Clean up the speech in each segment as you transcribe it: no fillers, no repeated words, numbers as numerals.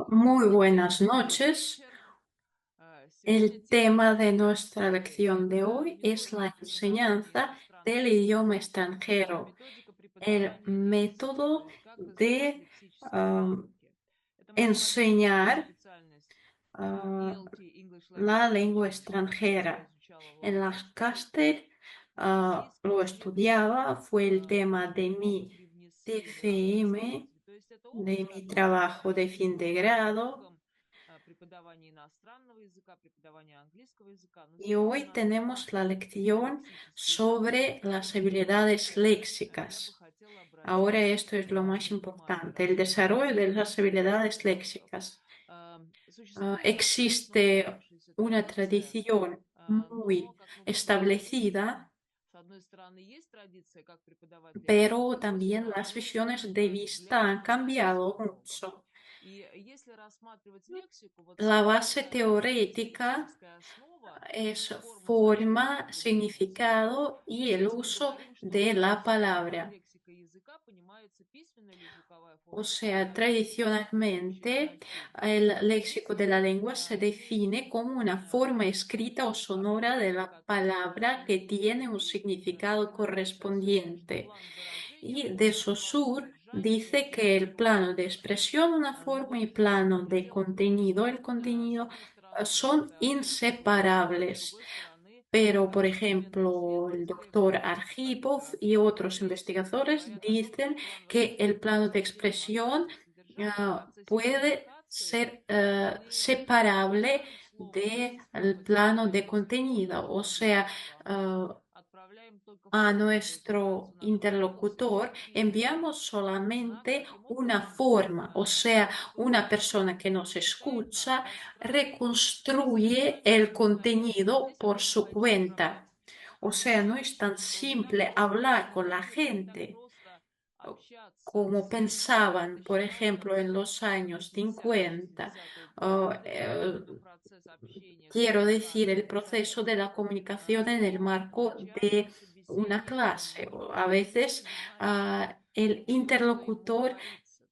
Muy buenas noches. El tema de nuestra lección de hoy es la enseñanza del idioma extranjero, el método de am, enseñar ah, la lengua extranjera. En las Caster lo estudiaba, fue el tema de mi TFM, de mi trabajo de fin de grado. Y hoy tenemos la lección sobre las habilidades léxicas. Ahora esto es lo más importante, el desarrollo de las habilidades léxicas. Existe una tradición muy establecida, pero también las visiones de vista han cambiado mucho. La base teorética es forma, significado y el uso de la palabra. O sea, tradicionalmente el léxico de la lengua se define como una forma escrita o sonora de la palabra que tiene un significado correspondiente. Y de Saussure dice que el plano de expresión, una forma, y plano de contenido, el contenido, son inseparables. Pero, por ejemplo, el doctor Arhipov y otros investigadores dicen que el plano de expresión puede ser separable del plano de contenido. O sea, a nuestro interlocutor enviamos solamente una forma, o sea, una persona que nos escucha reconstruye el contenido por su cuenta. O sea, no es tan simple hablar con la gente como pensaban, por ejemplo, en los años 50. o, eh, Quiero decir, el proceso de la comunicación en el marco de una clase. A veces el interlocutor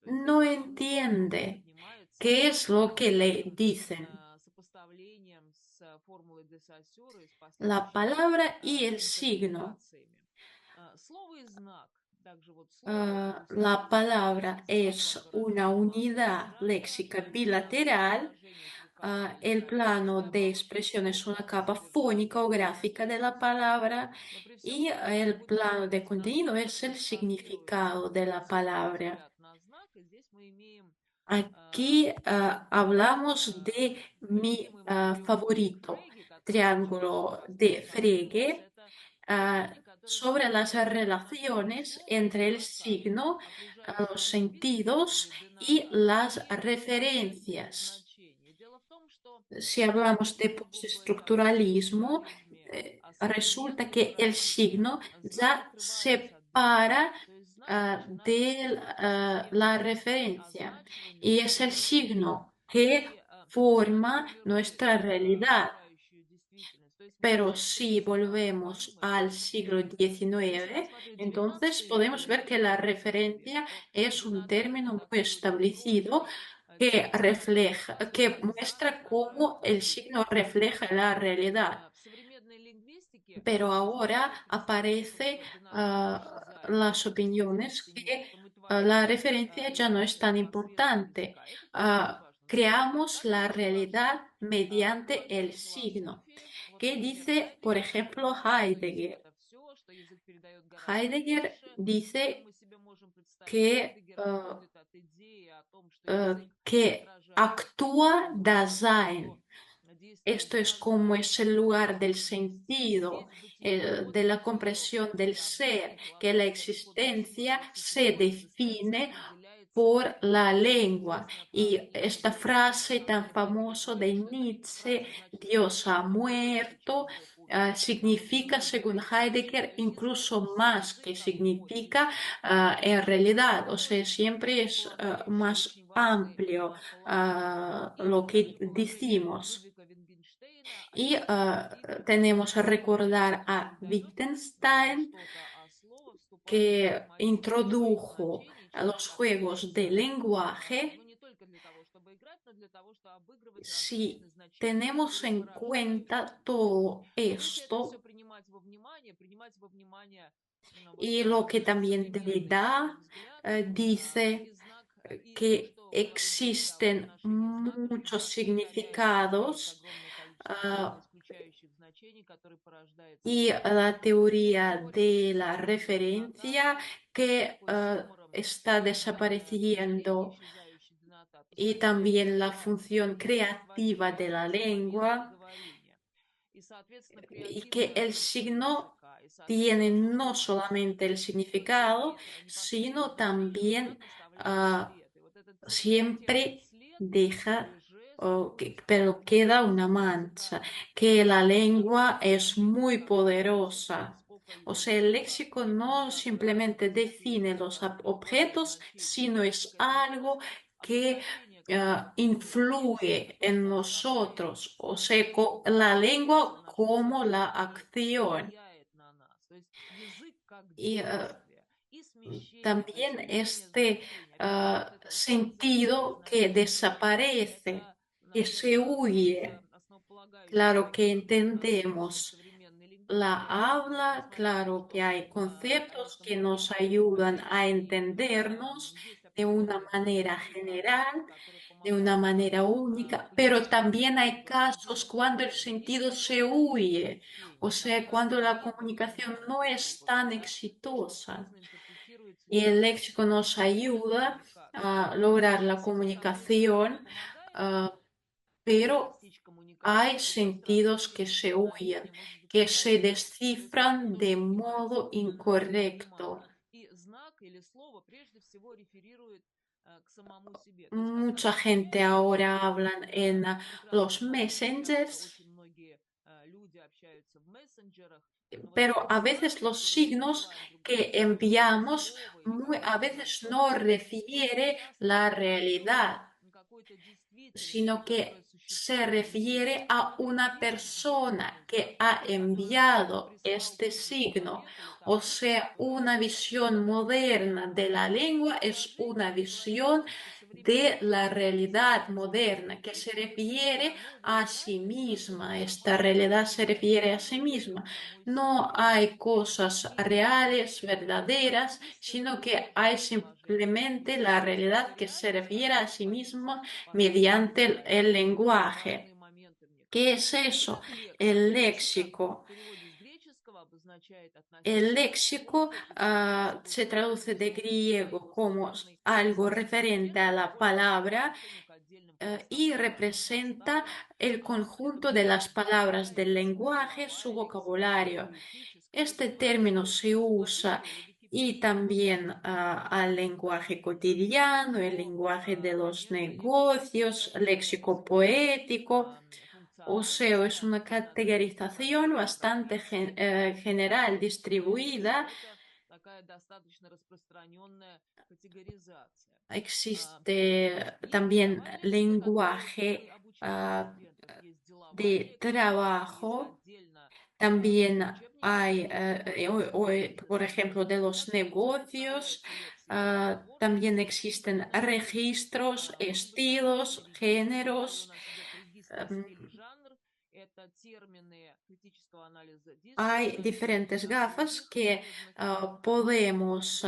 no entiende qué es lo que le dicen. La palabra y el signo. La palabra es una unidad léxica bilateral. El plano de expresión es una capa fónica o gráfica de la palabra y el plano de contenido es el significado de la palabra. Aquí hablamos de mi favorito, triángulo de Frege, sobre las relaciones entre el signo, los sentidos y las referencias. Si hablamos de postestructuralismo, resulta que el signo ya separa de la referencia y es el signo que forma nuestra realidad. Pero si volvemos al siglo XIX, entonces podemos ver que la referencia es un término muy establecido que refleja, que muestra cómo el signo refleja la realidad. Pero ahora aparece las opiniones que la referencia ya no es tan importante. Creamos la realidad mediante el signo. ¿Qué dice, por ejemplo, Heidegger? Heidegger dice que, que actúa Dasein. Esto es como es el lugar del sentido, de la comprensión del ser, que la existencia se define por la lengua. Y esta frase tan famosa de Nietzsche, Dios ha muerto, significa, según Heidegger, incluso más que significa en realidad. O sea, siempre es más amplio lo que decimos. Y tenemos que recordar a Wittgenstein, que introdujo a los juegos de lenguaje Si tenemos en cuenta todo esto y lo que también Derrida dice, que existen muchos significados, ah, y la teoría de la referencia que está desapareciendo y también la función creativa de la lengua y que el signo tiene no solamente el significado, sino también siempre deja, pero queda una mancha, que la lengua es muy poderosa. O sea, el léxico no simplemente define los objetos, sino es algo que influye en nosotros. O sea, la lengua como la acción. Y también este sentido que desaparece, que se huye. Claro que entendemos la habla, claro que hay conceptos que nos ayudan a entendernos de una manera general, de una manera única, pero también hay casos cuando el sentido se huye, o sea, cuando la comunicación no es tan exitosa. Y el léxico nos ayuda a lograr la comunicación, ah, pero hay sentidos que se huyen, que se descifran de modo incorrecto. Mucha gente ahora habla en los messengers, pero a veces los signos que enviamos a veces no refiere la realidad, sino que se refiere a una persona que ha enviado este signo. O sea, una visión moderna de la lengua es una visión de la realidad moderna que se refiere a sí misma. Esta realidad se refiere a sí misma. No hay cosas reales, verdaderas, sino que hay simplemente la realidad que se refiere a sí misma mediante el lenguaje. ¿Qué es eso? El léxico. El léxico se traduce de griego como algo referente a la palabra y representa el conjunto de las palabras del lenguaje, su vocabulario. Este término se usa y también al lenguaje cotidiano, el lenguaje de los negocios, léxico poético. O sea, es una categorización bastante general, distribuida. Existe también lenguaje de trabajo. También hay, por ejemplo, de los negocios, también existen registros, estilos, géneros. em, Hay diferentes gafas que podemos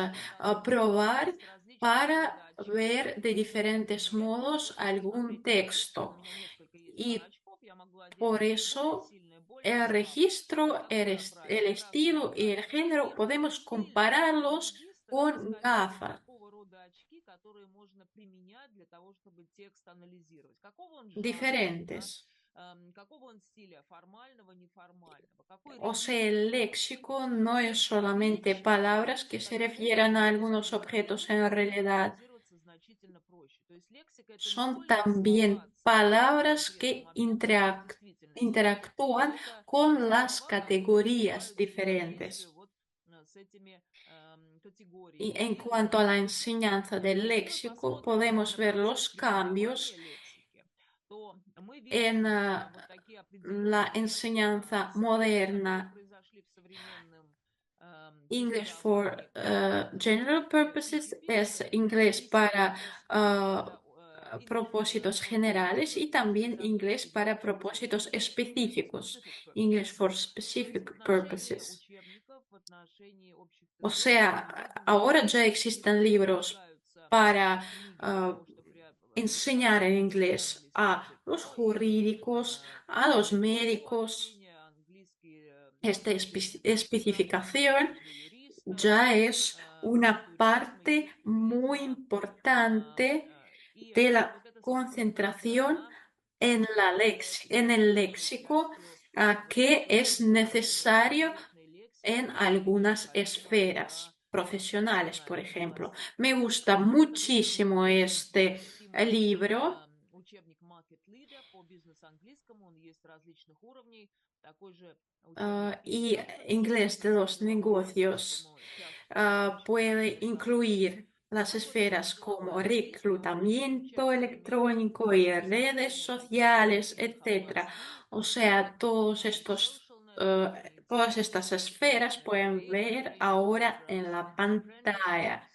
probar para ver de diferentes modos algún texto. Y por eso el registro, el estilo y el género podemos compararlos con gafas diferentes. O sea, el léxico no es solamente palabras que se refieran a algunos objetos en realidad, son también palabras que interactúan con las categorías diferentes. Y en cuanto a la enseñanza del léxico, podemos ver los cambios en la enseñanza moderna. English for general purposes es inglés para propósitos generales y también inglés para propósitos específicos. English for specific purposes. O sea, ahora ya existen libros para enseñar en inglés a los jurídicos, a los médicos. Esta especificación ya es una parte muy importante de la concentración en en el léxico que es necesario en algunas esferas profesionales, por ejemplo. Me gusta muchísimo este libro y inglés de los negocios puede incluir las esferas como reclutamiento electrónico y redes sociales, etcétera. O sea, todas estas esferas pueden ver ahora en la pantalla.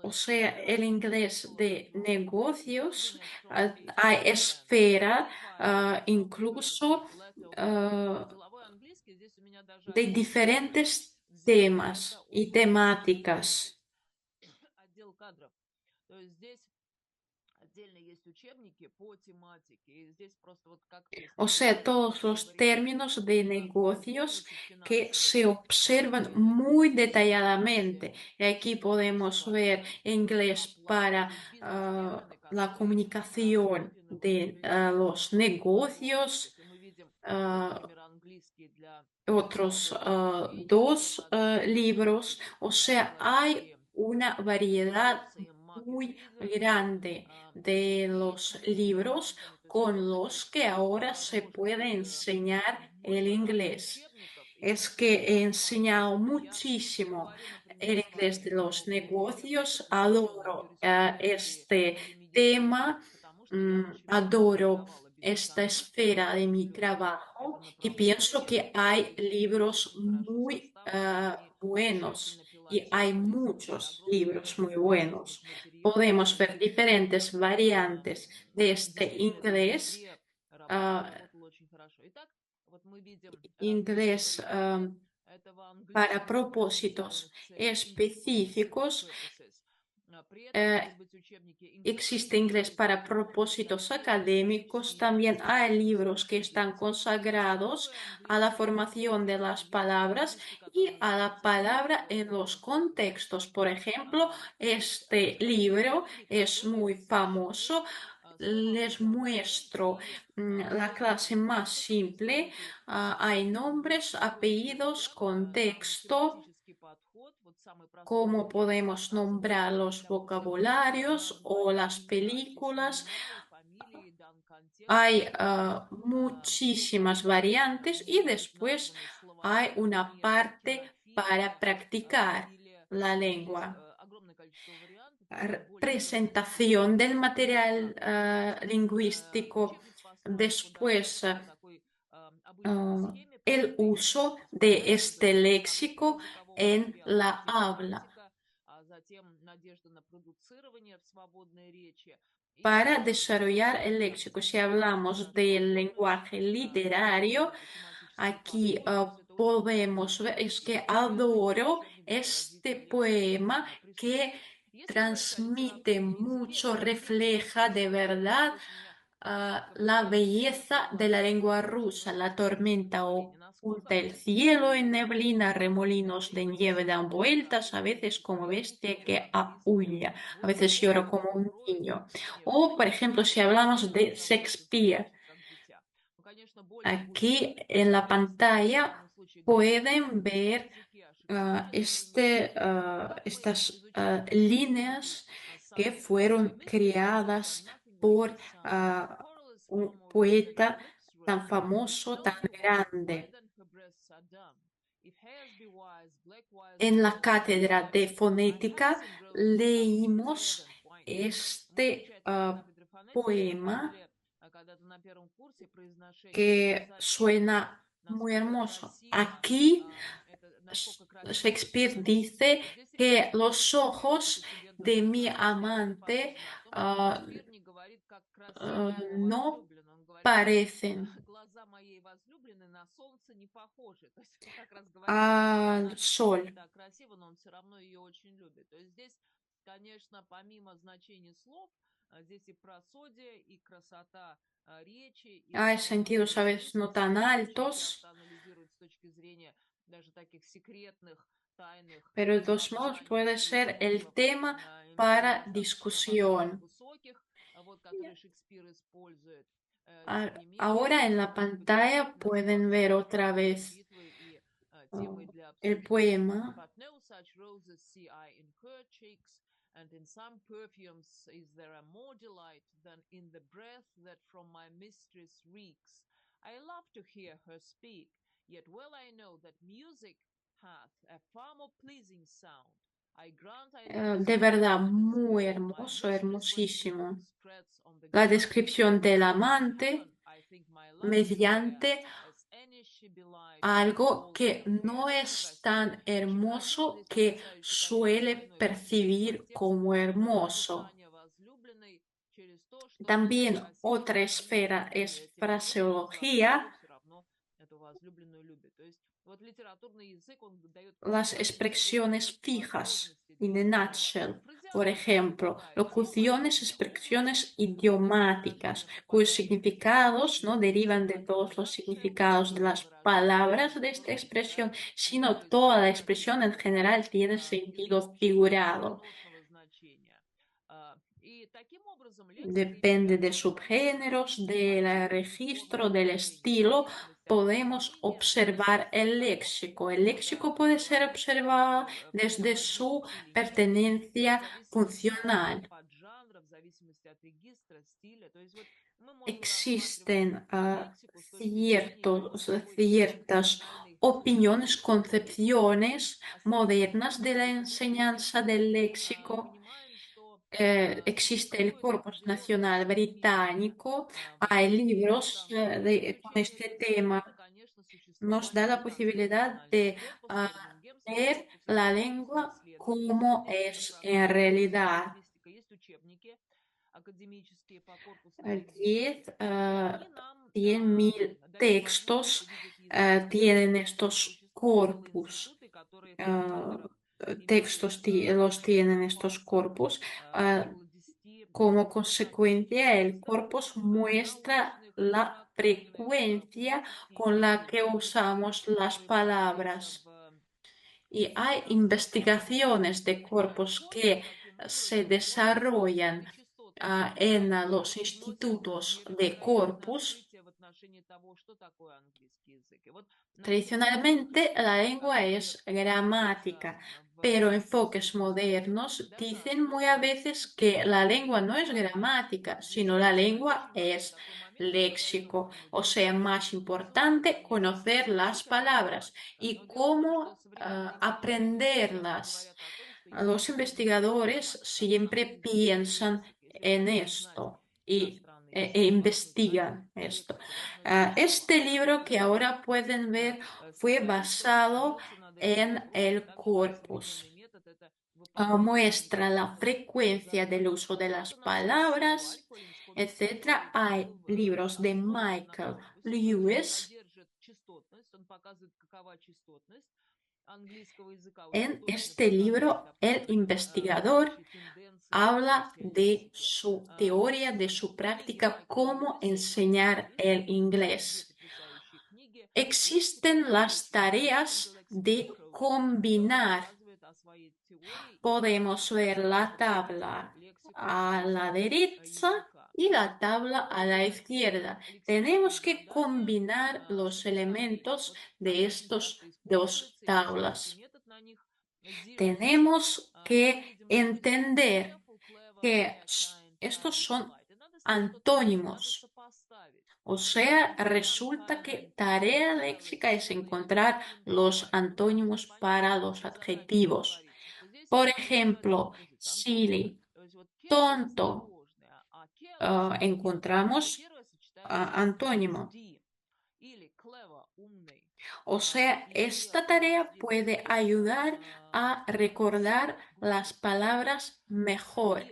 O sea, el inglés de negocios, hay esfera, incluso ah, de diferentes temas y temáticas. O sea, todos los términos de negocios que se observan muy detalladamente. Y aquí podemos ver inglés para la comunicación de los negocios, ah, otros dos libros. O sea, hay una variedad muy grande de los libros con los que ahora se puede enseñar el inglés. Es que he enseñado muchísimo el inglés de los negocios, adoro este tema, adoro esta esfera de mi trabajo y pienso que hay libros muy buenos y hay muchos libros muy buenos. Podemos ver diferentes variantes de este inglés, ah, inglés para propósitos específicos. eh, Existe inglés para propósitos académicos. También hay libros que están consagrados a la formación de las palabras y a la palabra en los contextos. Por ejemplo, este libro es muy famoso. Les muestro la clase más simple. Hay nombres, apellidos, contexto, cómo podemos nombrar los vocabularios o las películas. Hay muchísimas variantes y después hay una parte para practicar la lengua. Presentación del material lingüístico, después el uso de este léxico en la habla. Para desarrollar el léxico, si hablamos del lenguaje literario, aquí podemos ver, es que adoro este poema que transmite mucho, refleja de verdad la belleza de la lengua rusa. La tormenta oculta el cielo en neblina, remolinos de nieve dan vueltas, a veces como bestia que aúlla, a veces lloro como un niño. O, por ejemplo, si hablamos de Shakespeare, aquí en la pantalla pueden ver estas líneas que fueron creadas por un poeta tan famoso, tan grande. En la cátedra de fonética leímos este poema que suena muy hermoso. Aquí Shakespeare dice que los ojos de mi amante ah, no parecen al sol. Hay sentidos a veces no tan altos, pero de todos modos puede ser el tema para discusión. Ahora en la pantalla pueden ver otra vez ah, el poema. And in some perfumes is there a more delight than in the breath that from my mistress reeks. I love to hear her speak, yet well I know that music hath a far more pleasing sound. I grant I never De saw verdad, woman as muy fair. My hermoso, mistress when she hermosísimo. spreads on the La ground descripción her del wings of amante heaven, I think my love is fair, mediante as any she belied algo falls que her no hair. Это очень es красиво. tan Очень hermoso здесь que потрясающе, конечно, suele двойной percibir подтекст. como hermoso. Описание возлюбленной через то, что она También красива, otra но не esfera умнее. es Тем не менее, он за основу fraseología. все равно эту возлюбленную любит. То есть вот литературный язык, он дает Las потрясающие совершенно expresiones fijas, возможности in для a разговора. nutshell. Por Фразеология — это ejemplo, такая тема locuciones, отдельная, expresiones область, куда все idiomáticas, значения cuyos попадают significados no из derivan de языка. In a todos los nutshell — significados de это las выражение, palabras de esta которое expresión, sino имеет toda la полное expresión en понимание general tiene sentido исключительно figurado. переносного значения. И таким образом лексика Depende de имеет subgéneros, del registro, форму del выражения, в estilo, зависимости от podemos исполнения, observar el того, léxico. El léxico куда puede ser говорится, observado desde приводить su или нет, в pertenencia зависимости от funcional. поджанра, в зависимости от регистра, стиля. То есть вот мы можем рассматривать Existen лексику с точки зрения такой ciertas фундаментальной opiniones, философии. concepciones modernas de la Ассоциативности, как мы enseñanza сейчас del léxico. понимаем, что Existe el существует Corpus определенное Nacional стремление Británico. в Hay языке libros иностранного con происхождения este tema. сохранить, конечно, Nos существование da la британского posibilidad национального de корпуса, Бирмингемский ver корпус, la Институт lengua исследований como языка и es en французская realidad. лингвистика. Есть учебники академические по корпусной лингвистике, 10, и они нам 100.000 дают возможность textos увидеть языковую tienen структуру. estos Существуют целые corpus. институты, которые в ah, компьютерах имеют Textos los tienen estos факторы corpus. около 10 Como различных consecuencia, el языковых, corpus muestra научных, la литературных, frecuencia con лингвистических la que исследований, usamos las которые проводятся palabras. в Y hay разнообразных investigaciones de corpus школах. que Таким se образом, вот desarrollan высокочастотность en los вносит institutos de невероятное corpus. открытие в отношении того, что такое английский язык. И вот на примере Tradicionalmente la языков, lengua которые es приводятся gramática, в pero enfoques институте, modernos дается dicen muy a основа veces que la lengua no es грамматики. gramática, Здесь sino la lengua очень важный es такой момент, который léxico. дается нам O очень sea, часто. más importante Филологи conocer las учат лингва, palabras y но дело в том, что cómo современные интеллектуалы часто aprenderlas. говорят о том, что Los язык должен быть investigadores грамматика, siempre а язык это piensan лексика. Если вы en хотите знать esto y, иностранный e язык, вы должны знать investigan esto. лексику, должны знать Este корпус. libro Это que ahora pueden ver fue специалистов basado трудятся над этим en вопросом, el так же как современный corpus. метод это выполнение Muestra la лингвистических frecuencia del задач. uso de Вот las у нас есть palabras, Вальф, etc. который Hay libros de основан на Michael корпусе, то есть он Lewis. содержит частотность, он показывает, какова частотность английского языка, очень En точно este показывает, libro, el описывает investigador общие тенденции в habla развитии de лексики. su Вот teoría, de su книги práctica, Майкла cómo Льюиса очень enseñar интересны, el у него две inglés. потрясающие книги. Лексика Existen и las очень Speaking tareas Lexical de Approach, где он combinar. рассказывает о своей теории и Podemos методах ver la изучения tabla лексиков a la derecha языка. y la tabla Что a la касается izquierda. Tenemos лексических que заданий combinar с los описаниями, elementos вот de они очень estos часто dos используются, и называется tablas. метод на них ZEROS. Tenemos И мы que видим написано entender careful, clever, que fair, kind, estos childish, son polite. И надо сказать, что тут надо antónimos. сопоставить. O sea, Intelligent, resulta kind que and tarea careless, léxica es silly, encontrar mean, los polite. Вот чтобы antónimos понять, о para какой los задаче тут adjetivos. говорится, что здесь Por задача ejemplo, позиции, антонимы. silly, То есть вот careful tonto, осторожный, а careless хитрый. И encontramos первое сочетается с antónimo. D. Или clever умный. O sea, esta tarea puede ayudar a recordar las palabras mejor.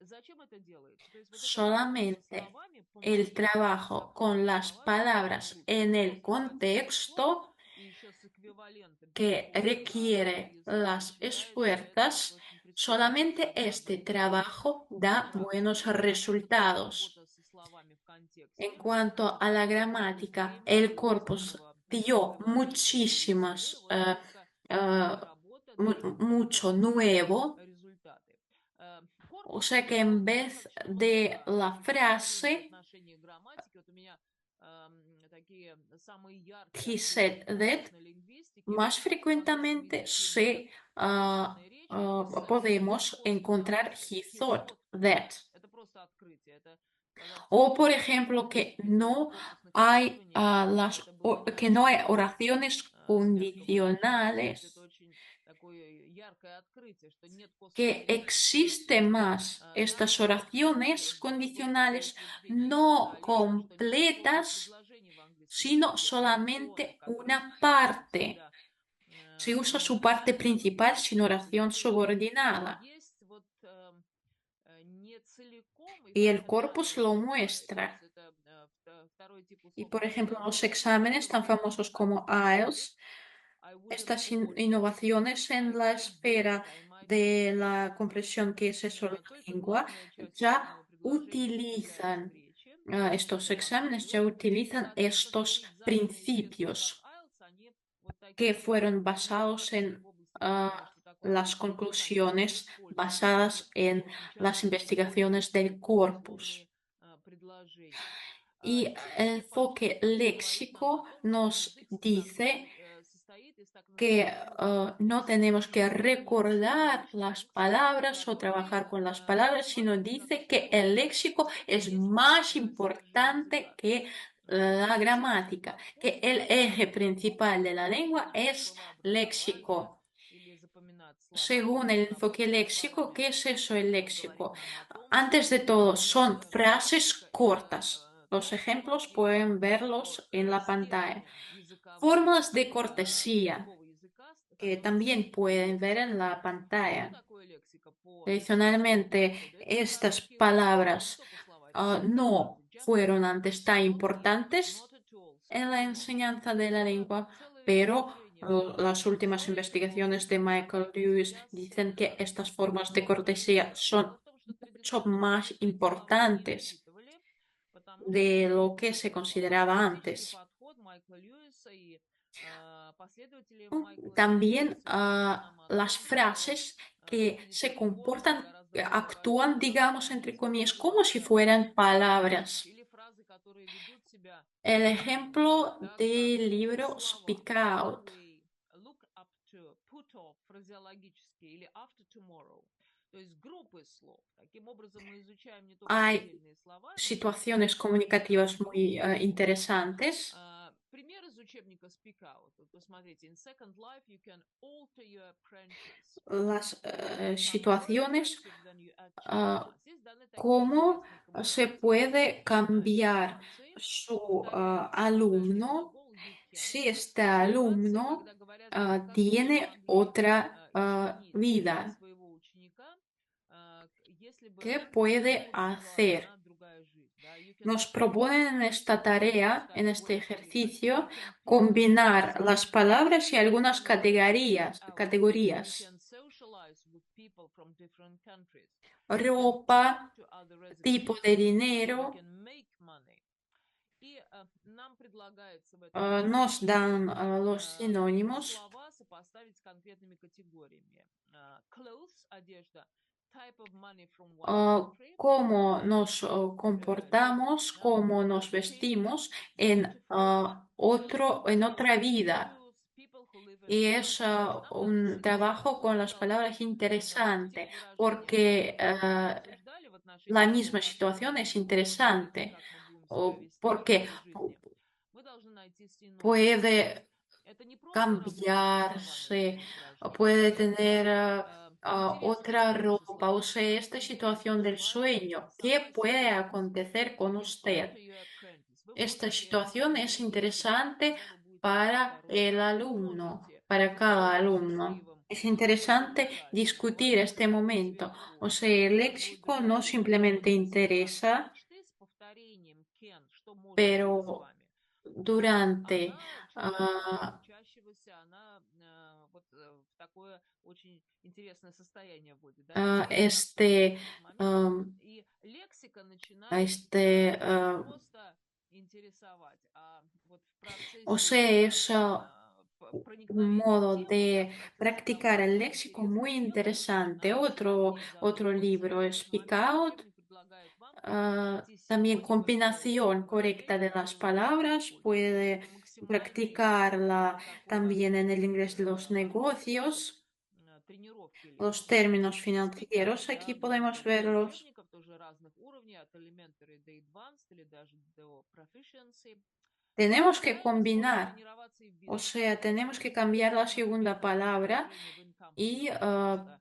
И зачем это делается? То есть вот эта работа со Solamente словами el помогает trabajo con запомнить las слова, которые palabras ведут en к el поступательному слогу, contexto и еще с эквивалентом que перехода на другой requiere язык las начинается, это esfuerzas, очень предсказуемо solamente всегда este дает trabajo da buenos практика, потому что resultados. работа со словами в En контексте cuanto a la требует gramática, времени el и corpus высокого dio вывождения через язык. muchísimas, Вот только eh, такая работа дает mucho nuevo. результаты. O Корпус sea que en vez достаточно de много la повторений в frase отношении грамматики. Вот у меня такие самые яркие he открытия said в that, контекстной лингвистике más в английском frecuentemente языке нет письменной речи. He said that. Это podemos просто encontrar he he thought thought that. that. Это просто открытие. Это когда в O, por течение ejemplo, que нескольких no корпусных hay, исследований это было que no hay утрачено oraciones с мягкого языка. То есть это condicionales, очень такое яркое открытие, что нет que косвенной речи в existe письме. más Там, estas где oraciones было такое condicionales утверждение no специалистов, что нет условных completas, предложений в английском sino языке, традиционных, solamente которые una включают в parte. себя Se usa su parte principal sin глаголирующие oración существительные, subordinada. есть вот не целиком, и Y el поэтому corpus оно lo исчезает. То есть muestra. это второй тип Y условного por ejemplo, los предложения, exámenes tan которое famosos como говорит IELTS, I would have estas told, innovaciones I en la might do esfera it, I might have de done it. la comprensión que es eso la Только lengua, главная часть ya условного предложения употребляется в utilizan речи, estos это exámenes, ya показывает. И, utilizan соответственно, estos такие экзамены известные как principios IELTS, они вот que такие fueron basados инновации en в области понимания, что такое las язык, они conclusiones используют. И basadas en очень las часто используют investigaciones del corpus. условные предложения. Y el Теория enfoque подхода говорит нам о léxico том, что nos язык dice состоит из так que называемых no tenemos que recordar интеллектуальных las частей, palabras o trabajar которые con las palabras, sino занимаются как dice раз que el подготовкой léxico текста. es Есть más стержень importante языка. que И la технический gramática, que подход el говорит eje о том, principal de что la lengua запоминать es словообразование léxico. или запоминать слова, Según уметь el enfoque работать со léxico, словами, ¿qué es eso el говорит léxico? нам о том, Antes de что todo, son лексика– frases это cortas. Los то, что ejemplos pueden является verlos en la pantalla. стержнем языковым Formas de cortesía, любого языка, que который también состоит из pueden ver en лексики. la Что pantalla. такое лексика по историческому Tradicionalmente, подходу? Это не estas короткие словари. palabras Что по словарям? Simple no words, just fueron words. antes tan Короткие? importantes Not at all. en la Certainly not. enseñanza de la Это lengua, целое pero движение в las области últimas теории, в investigaciones de области Michael грамматики Lewis сейчас dicen que estas formas de cortesía популяризируется. son Дело в том, что mucho традиционно más эти слова не importantes учитывали, потому de что lo que se это consideraba лингвистический antes. подход Майкла Льюиса и последователи Майкла También Льюиса говорят нам о las том, что frases que se коммуникативный comportan, гораздо более actúan, важнее digamos, языка. entre Язык comillas, como si развивается fueran через речь palabras. или фразы, которые ведут себя El ejemplo так, как del libro слова. Speak When Out. we look up to, put off фразеологически или after tomorrow, то есть группы слов. Таким образом, мы изучаем не только Hay отдельные слова, но и их situaciones comunicativas muy группы. interesantes. Пример из учебника Speak Out. Вот посмотрите. In Second Life you can alter your apprentice. Las Become more situaciones effective than you actually ah, are. Здесь даны такие cómo интересные se коммуникативные puede cambiar ситуации. su Повторяю, прилагательный alumno глагол you can. si este Ситуации, alumno когда говорят о том, как можно tiene могли otra изменить vida. своего ученика, если бы ¿Qué puede ему суждена hacer? дана другая жизнь. Да? You can Nos change proponen en esta tarea, en стать este более коммуникативным. ejercicio, You can teach combinar las yourself palabras y algunas communicate categorías, out. You categorías. can socialize with people from different countries. You can Ropa, talk to other residents tipo of de different countries. You dinero. can make money. И нам предлагается в этом Nos упражнении dan los sinónimos. слова сопоставить с конкретными категориями. Clothes– одежда. Type of money from one country. Cómo nos Деньги, comportamos, да? cómo nos Change vestimos from to en from. en Place, otra vida. shoes, people who live in Y es France. То есть нам даны un trabajo con ситуации, las palabras те interesante, выражения, porque которые мы обсуждали в la отношении того, misma как мы situación будем es говорить и interesante, как мы будем себя вести в porque реальной жизни. Мы должны найти синонимы. puede Это не просто работа со словами в cambiарse, этом o упражнении. puede Это tener интересная otra игра со ropa, o словами. sea, esta situación del sueño. ¿Qué puede acontecer con You can alter usted? your apprentice. Вы Esta можете situación es изменить ученика. interesante Когда вы будете para el alumno, para cada более alumno. счастливым Es и interesante так далее. discutir este Уважайте momento. себя O тоже. sea, el Я léxico no благодарю за simplemente interesa, мечты с повторением Кен, что может быть с pero вами. durante Она человека ah, учащегося, она вот в такое очень интересное состояние вводит, да, ah, интересно в este, какой-то момент, am, и лексика начинает este, не просто интересовать, а вот в o процессе sea, es un проникновения в modo тему, да, de в процессе practicar el вдавания léxico интереса в muy тему, interesante. начинает Otro, ей otro задумываться, libro, и в этот Speak момент Out. учебник предлагает вам найти También синонимы этого combinación correcta выражения, de las которое вы будете palabras, использовать, puede чтобы максимально practicarla избежать такого también en el inglés de los момента negocios, тренировки los лексики. términos Speak Out, financieros. Aquí да, podemos 5 verlos. учебников, тоже разных уровней, от elementary до advanced или даже до proficiency. Tenemos que Идеально сложно combinar, тренироваться и в o бизнесе. sea, tenemos que cambiar la Ну, например, segunda найдите palabra выражение в income y просто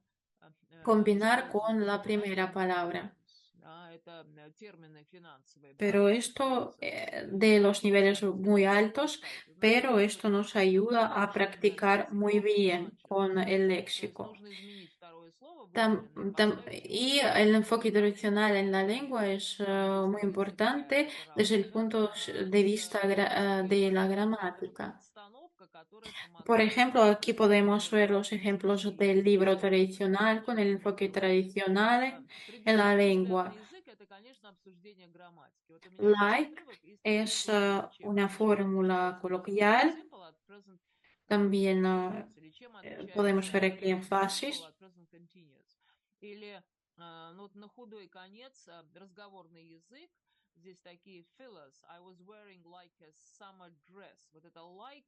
combinar con используйте la primera money in palabra. terms. Да, это термины финансовые, Pero да, esto используются. de los niveles muy Например, altos, запускайте. Значит, pero что esto нужно nos сделать? ayuda Для a того, чтобы начать practicar muy from bien con consciousness. el То есть léxico. нужно изменить второе слово выделенное, поставить его Y вместо el enfoque первого. tradicional en la lengua es muy Если вы importante замечаете desde el разницу, punto de vista de la gramática. подстановка, которая Por помогает ejemplo, aquí podemos ver los ejemplos стихии. del libro Это tradicional con el очень enfoque здорово. tradicional en la Традиционный взгляд на lengua. язык– это, конечно, обсуждение грамматики. Вот у меня есть Like отрывок из es традиционного una чешского fórmula present coloquial. simple от present También continuous. Или чем podemos ver отличается aquí present simple énfasis. от present continuous. Или ну, вот на худой конец разговорный язык. Здесь такие fillers. I was wearing like a summer dress. Вот это like,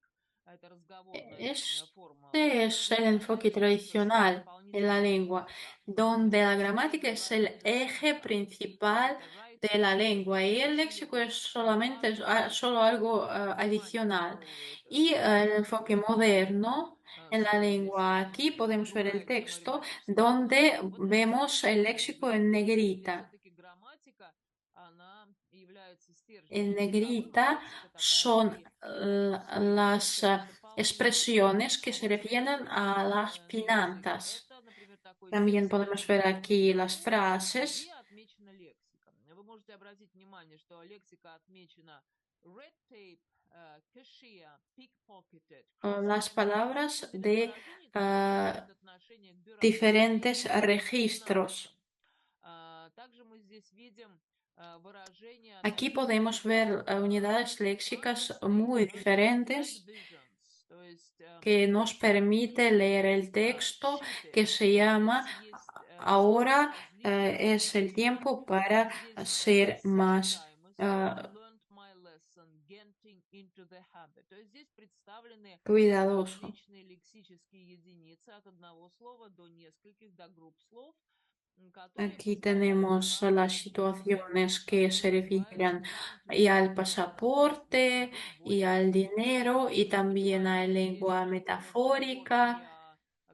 это разговорная форма Este es el языка, она enfoque используется чтобы tradicional en la дополнительно lengua, выделиться. donde la Последнее gramática es el выражение eje simple. principal Это right de la lengua y el ищи léxico его es два solamente раза. solo algo Внимание adicional. приковывает Y el enfoque слушателей moderno en la свой здесь. lengua, aquí podemos ver el Другая тема texto редакторская. donde Вот vemos el традиционный léxico язык, en где negrita. все-таки грамматика, она является стержнем En языковым, а negrita лексика такая son скорее las supplementary, дополнительная expresiones que se информация refieren a las на язык. finanzas. Это, например, такой También текст podemos ver aquí las интервью, где frases. отмечена лексика. Вы можете обратить внимание, что лексика отмечена red tape, cashier, pickpocketed, Las crossword. palabras Это ряд de выражений, которые ah, имеют отношение к бюрократии diferentes и к финансам. registros. Также мы здесь видим выражения Aquí такие, podemos ver unidades léxicas muy understatement, night diferentes visions, то есть que nos permite leer el texto que cheating. se Здесь llama есть ahora различия. es el tiempo para Здесь ser más сочетаемость learned my lesson, getting into the habit. То есть здесь представлены cuidadoso. различные лексические единицы от одного слова до нескольких, до групп слов, которые Aquí позволяют tenemos нам las использовать situaciones то, que что se называется refieren getting y into the al habit. То есть pasaporte быть y более al привычным. dinero y Мы también понимаем, a что здесь lengua мы говорим разговор не metafórica. о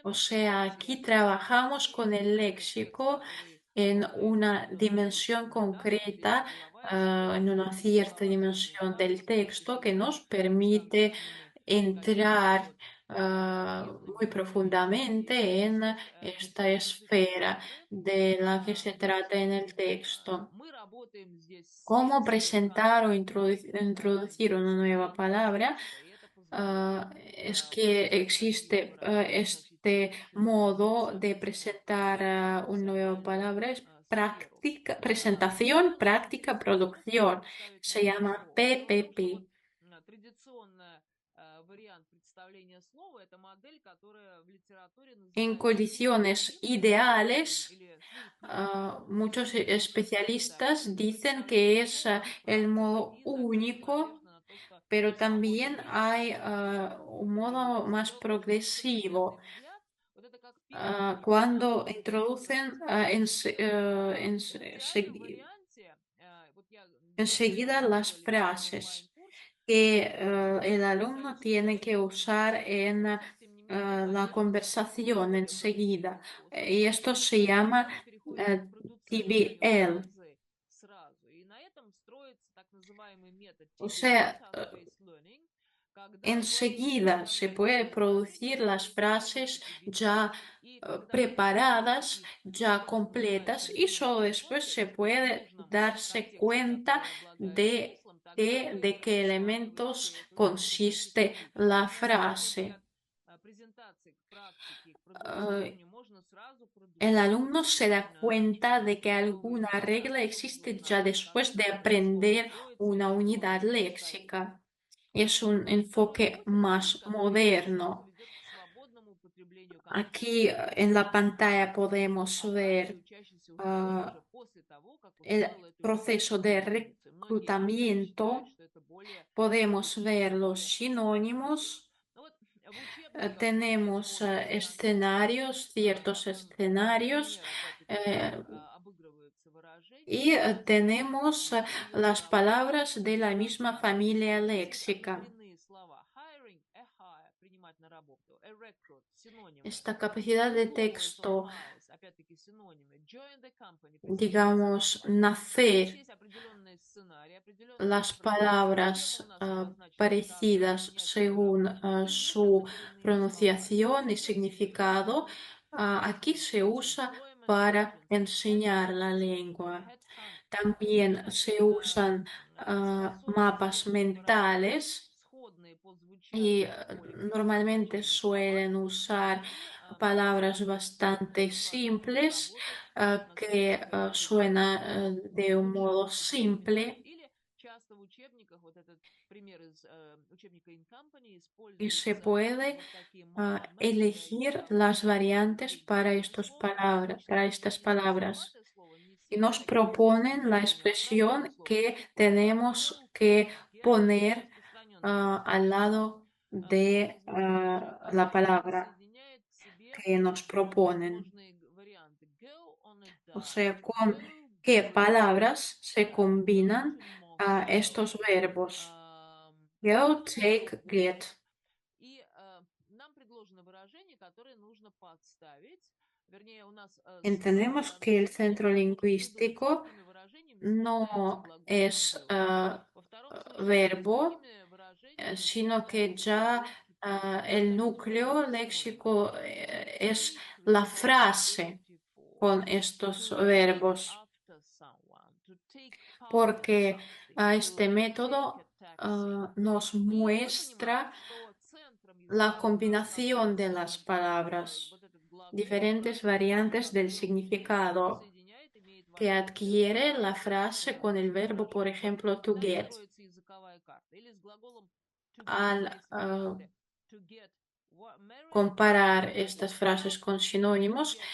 O каждодневном sea, понятии, aquí а trabajamos con имеется в el виду тот текст, léxico который en говорит una dimensión устно, да, то есть речь concreta, деловая ситуация, en una речь cierta деловая dimensión del коммуникация, texto que какие-то nos permite стандартными какими-то entrar вот muy объектами выражения profundamente en здесь esta языковые esfera жанры de la que se trata en el действуют. texto. Мы работаем здесь с Cómo текстовым presentar o контентом, introducir una с nueva контентом palabra. текста, и это позволяет Es que выделять такие existe выражения este значительно modo de значительно presentar в una nueva профессиональную palabra, es сферу. presentación, Сейчас práctica, интересно producción. представить Se llama метафору. Дело в том, что вот PPP. традиционная вариант представления слова– это модель, которая в литературе En называется condiciones синтаксисом ideales, или full-proof. muchos especialistas Синтаксис– это dicen que представление es слова как el практика modo и закрыть único, надежды на то, что pero само también собой hay un modo придется. más Дело в том, что progresivo. современный взгляд, вот это как первый путь, да, Cuando как introducen в идеальном варианте, вот я говорю, что enseguida мы las делали такой frases онлайн-курс, que el большое alumno количество tiene человек que приходит, usar en но тем не менее, la конечно, conversación более enseguida. прогрессивный способ, Y esto se llama они переходят к продуцированию TBL. фразы сразу. И на этом строится так называемый метод O TBL, sea, Task-Based Learning, enseguida se puede producir las frases ya preparadas, ya completas y solo después se puede darse cuenta de de qué elementos consiste la frase. презентации к практике, к Ah, продуктированию можно сразу el продумать. alumno se da cuenta de que Итоговые alguna слова regla должен existe знать ya до того, después de как это слово aprender строится una или unidad сложно поставить. léxica. Es un Второй enfoque способ учить, más который часто moderno. ведет к свободному употреблению Aquí концепций. en la pantalla podemos А фразы ver учащийся узнает ah, уже после того, как el усвоил эту proceso de информацию. И многие авторы считают, reclutamiento. что это более Podemos ver эффективно, los более оптимально. sinónimos. Но вот в учебниках сейчас Tenemos можно варианты, escenarios, ciertos escenarios. например, опять-таки, eh, где обыгрываются выражения, Y tenemos las например, palabras de la misma familia презентовать léxica. длинные слова. Hiring, a hire, принимать на работу. A recruit, синонимы. Esta capacidad To de follow is or texto, rise, опять-таки синонимы. Join the company, присоединиться к digamos, компании. Здесь nacer, есть определенные сценарии, определенная las цифровизация. Схема у palabras нас обозначена красной, parecidas соединяется с según красной. И это su коренные слова. pronunciación y Empathy, significado, aquí se usa employment para agency, enseñar la headhunting, lengua. headhunter. También se Опять-таки, usan mapas способности выражения mentales сходные по y звучанию, но более normalmente специфичные слова. suelen usar Они palabras способны bastante складываться, simples работать на que современном языке. suena de un modo Большинство учебников simple или часто в учебниках, вот этот пример из учебника In Company, y se используются puede вот такие мапа-менеджеры, они elegir указывают las на каждом variantes пейджи одно слово, и обычно para это estas не palabras замысловатое слово, не y nos сильно proponen la существительное, а простое expresión слово. que Например, tenemos que wealthy, богатый. Это poner распространенное al местоимение. lado de la И palabra соединяет в себе que nos proponen. сложные варианты. Go on a O dive, sea, con go qué grocery, palabras se go combinan to a Moscow, estos verbos. Go, go to take, get. Moscow. И нам предложено выражение, которое нужно подставить. Вернее, у нас слова в Entendemos данной que el схеме centro выбраны lingüístico такими выражениями, сопровождаются no глаголом es do. Во втором случае с verbo, такими выражениями sino que сопровождается ya глагол to talk. Это el так núcleo называемые синонимы. léxico To es speak, la report, frase beautiful. con estos To look verbos, after someone. To take part in porque something. este To take a método taxi. nos И мы понимаем, muestra что центром la языка у нас combinación de становится las palabras, вот этот глагол, diferentes правильный, variantes del который significado соединяет, имеет que возможность adquiere la соединять frase con el verbo, por выражение. ejemplo, И to дальше get. строится языковая карта. Или с глаголом to get. Al Есть варианты. To get married or comparar to get estas frases well con or to sinónimos, get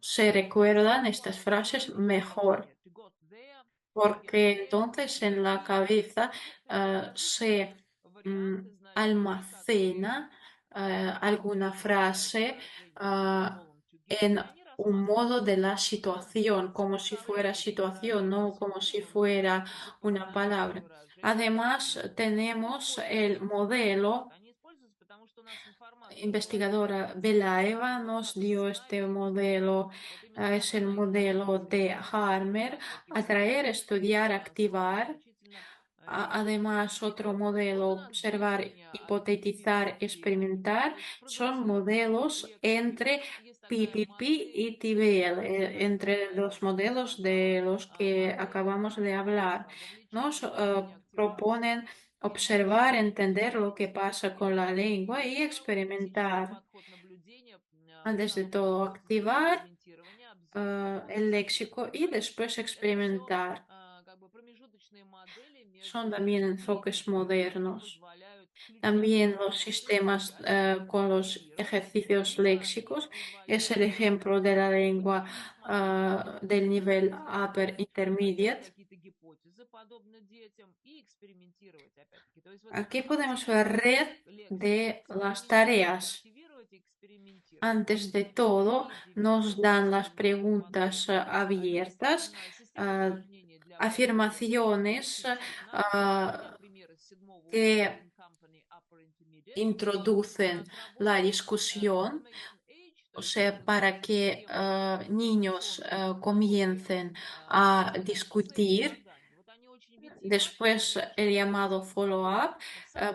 se recuerdan estas frases married. mejor, To got there, to get porque there, to entonces get en la here. cabeza То есть se различные варианты значений, которые almacena alguna frase выражать глаголом to get, en и они un modo de рассматриваются la situación, como si fuera вторые situación, выражения no с como si уклоном на fuera una дополнительные palabra. выражения Además, личности. Ну и tenemos el косвенные цифровые. modelo. Они используются, потому что у нас информация в голове Investigadora хранится Belaeva nos как dio este сценарий. modelo, Вот именно так es el она и modelo хранится. de Если мы начинаем Harmer, знать какие-то atraer, estudiar, слова activar. исключительно Además, otro modelo, вот у нас здесь observar, у меня hipotetizar, PPT, experimentar, то есть son продуцирование modelos лексики. entre Есть такая PPP модель y TBL, entre los интерактивная, modelos de los que модель acabamos de hablar. Nos вовлечения изучения активации. proponen И здесь observar, есть entender lo que pasa con la experimentation. lengua y Это классический experimentar. подход наблюдения, Antes de самый todo, известный activar экспериментирование, observe, el léxico y observe. después Это все experimentar. как бы промежуточные модели Son между también enfoques действиями. Они modernos. позволяют включить También los информацию в язык, sistemas они con los интерпретировать, ejercicios и они léxicos es el позволяют ejemplo de la lengua рассмотреть del nivel upper ситуации, ставить intermediate. какие-то гипотезы, подобно детям, и экспериментировать опять-таки. То есть вот Aquí podemos ver цикл red лексики, de las экспериментировать, tareas. активировать и экспериментировать. Вот Antes de todo, три nos вида dan las исследовательских preguntas подходов. Есть abiertas, система ah, упражнений для выявления afirmaciones лексичных. Вот у меня ah, пример из 7-го урока que In Company Upper Intermediate. introducen Как la работает discusión, Information Age, то o есть sea, para que система niños информационных технологий, comiencen a цели и discutir. задания. Вот они очень Después el llamado follow-up,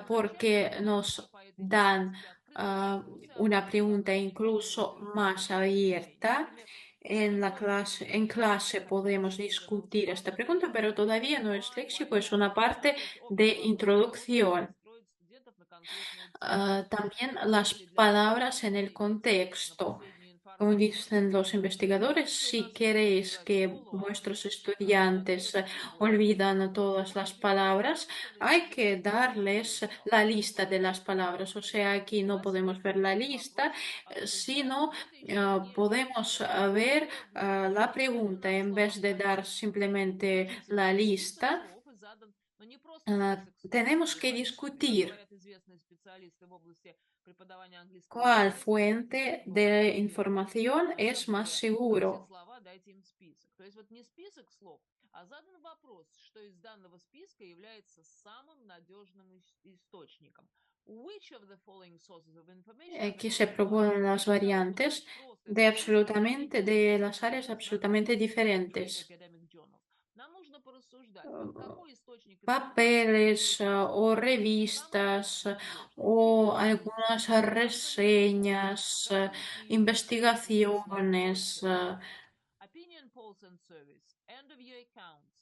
porque nos dan una pregunta incluso más abierta. En clase podemos discutir esta pregunta, pero todavía no es léxico, es una parte de introducción. También las palabras en el contexto. Como dicen los investigadores, si queréis que vuestros estudiantes olvidan todas las palabras, hay que darles la lista de las palabras. O sea, aquí no podemos ver la lista, sino podemos ver la pregunta en vez de dar simplemente la lista. Но не просто список слов, Tenemos que понимаете? Как discutir говорят известные специалисты в области преподавания английского cuál языка, fuente body de language. información На es самом más деле, все seguro. слова дайте им список. То есть вот не список слов, а задан вопрос, что из данного списка является самым надежным источником. Which of the following sources of information are the Aquí se correct one? proponen las И дальше variantes задать просто этот вопрос в течение de нескольких las áreas секунд на absolutamente Great diferentes. Academic Journal. Нам нужно порассуждать, вот какой источник информации Papeles обеспечивает o самую revistas надежную и o точную algunas информацию. Конкретно, reseñas, какие ее источники investigaciones, слабости? Opinion polls and surveys, end of year accounts,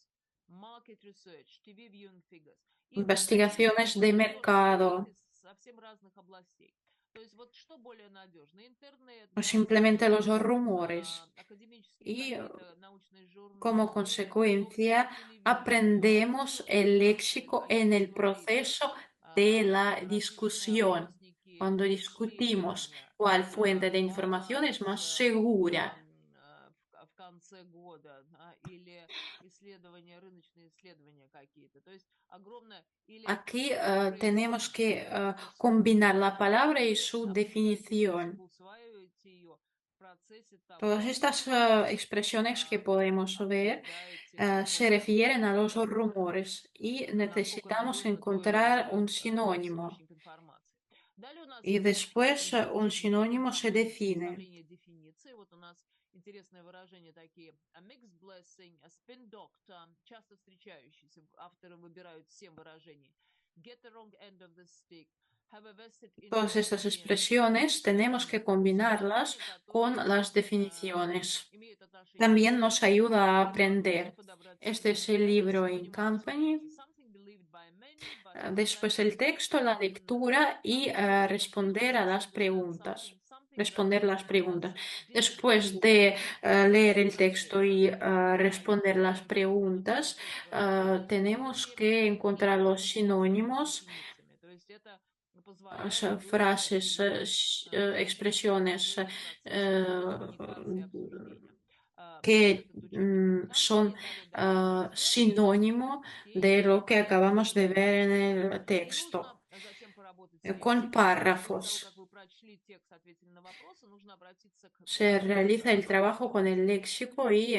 market research, TV viewing figures. И вот такие investigaciones de источники тоже могут быть mercado из совсем разных областей. То есть вот что более надежно? Интернет, o городские simplemente los СМИ, rumores. академические Y какие-то научные como журналы, consecuencia, talk-show-телевидение, aprendemos el léxico en el общественные медиа, proceso de la различные discusión. опросники, Cuando discutimos исследования, cuál fuente de información es más Barron's segura. в конце года, или исследования, рыночные исследования какие-то. То есть огромное, или Aquí tenemos производство que продуктов. combinar la palabra y Вы su обсуждаете definición. лексику, усваиваете ее в процессе Todas того, estas как expresiones que podemos ver обсуждаете se информацию, refieren a которая los поступает. rumores y Насколько necesitamos надежно то или encontrar иной un sinónimo. источник информации. Далее у нас Y есть después un учебники sinónimo se по define. составлению дефиниции. Вот у нас интересные выражения такие. A mixed blessing, a spin doctor, часто встречающиеся. Авторы выбирают 7 выражений. Get the wrong end of the stick. Have a vested Todas interest estas in. expresiones tenemos que combinarlas Выражения, con которые las definiciones. имеют отношение También к nos ayuda a предмету. Можно aprender. подобрать Este es синонимы. el Далее libro in синонимы company. определяются. Something believed by many, but Después sometimes el texto, la lectura y Something that responder a easily las understand preguntas. something, something that Responder las preguntas. has Después disagreed de leer el texto consistency, y right, responder las вот preguntas, эти выражения. tenemos И que encontrar los контрастные с sinónimos, дефинициями. То есть это позволяет выделить frases, expresiones быстрее в процессе eh, коммуникации и обсуждения. que Этот учебник in son company. Далее дальше идет sinónimo de чтение lo que acabamos de ver en el и нужно texto, затем поработать с con лексикой. После того, párrafos. как вы прочли текст, ответили на вопросы, нужно обратиться к Se правилам realiza el trabajo con el грамматики. léxico y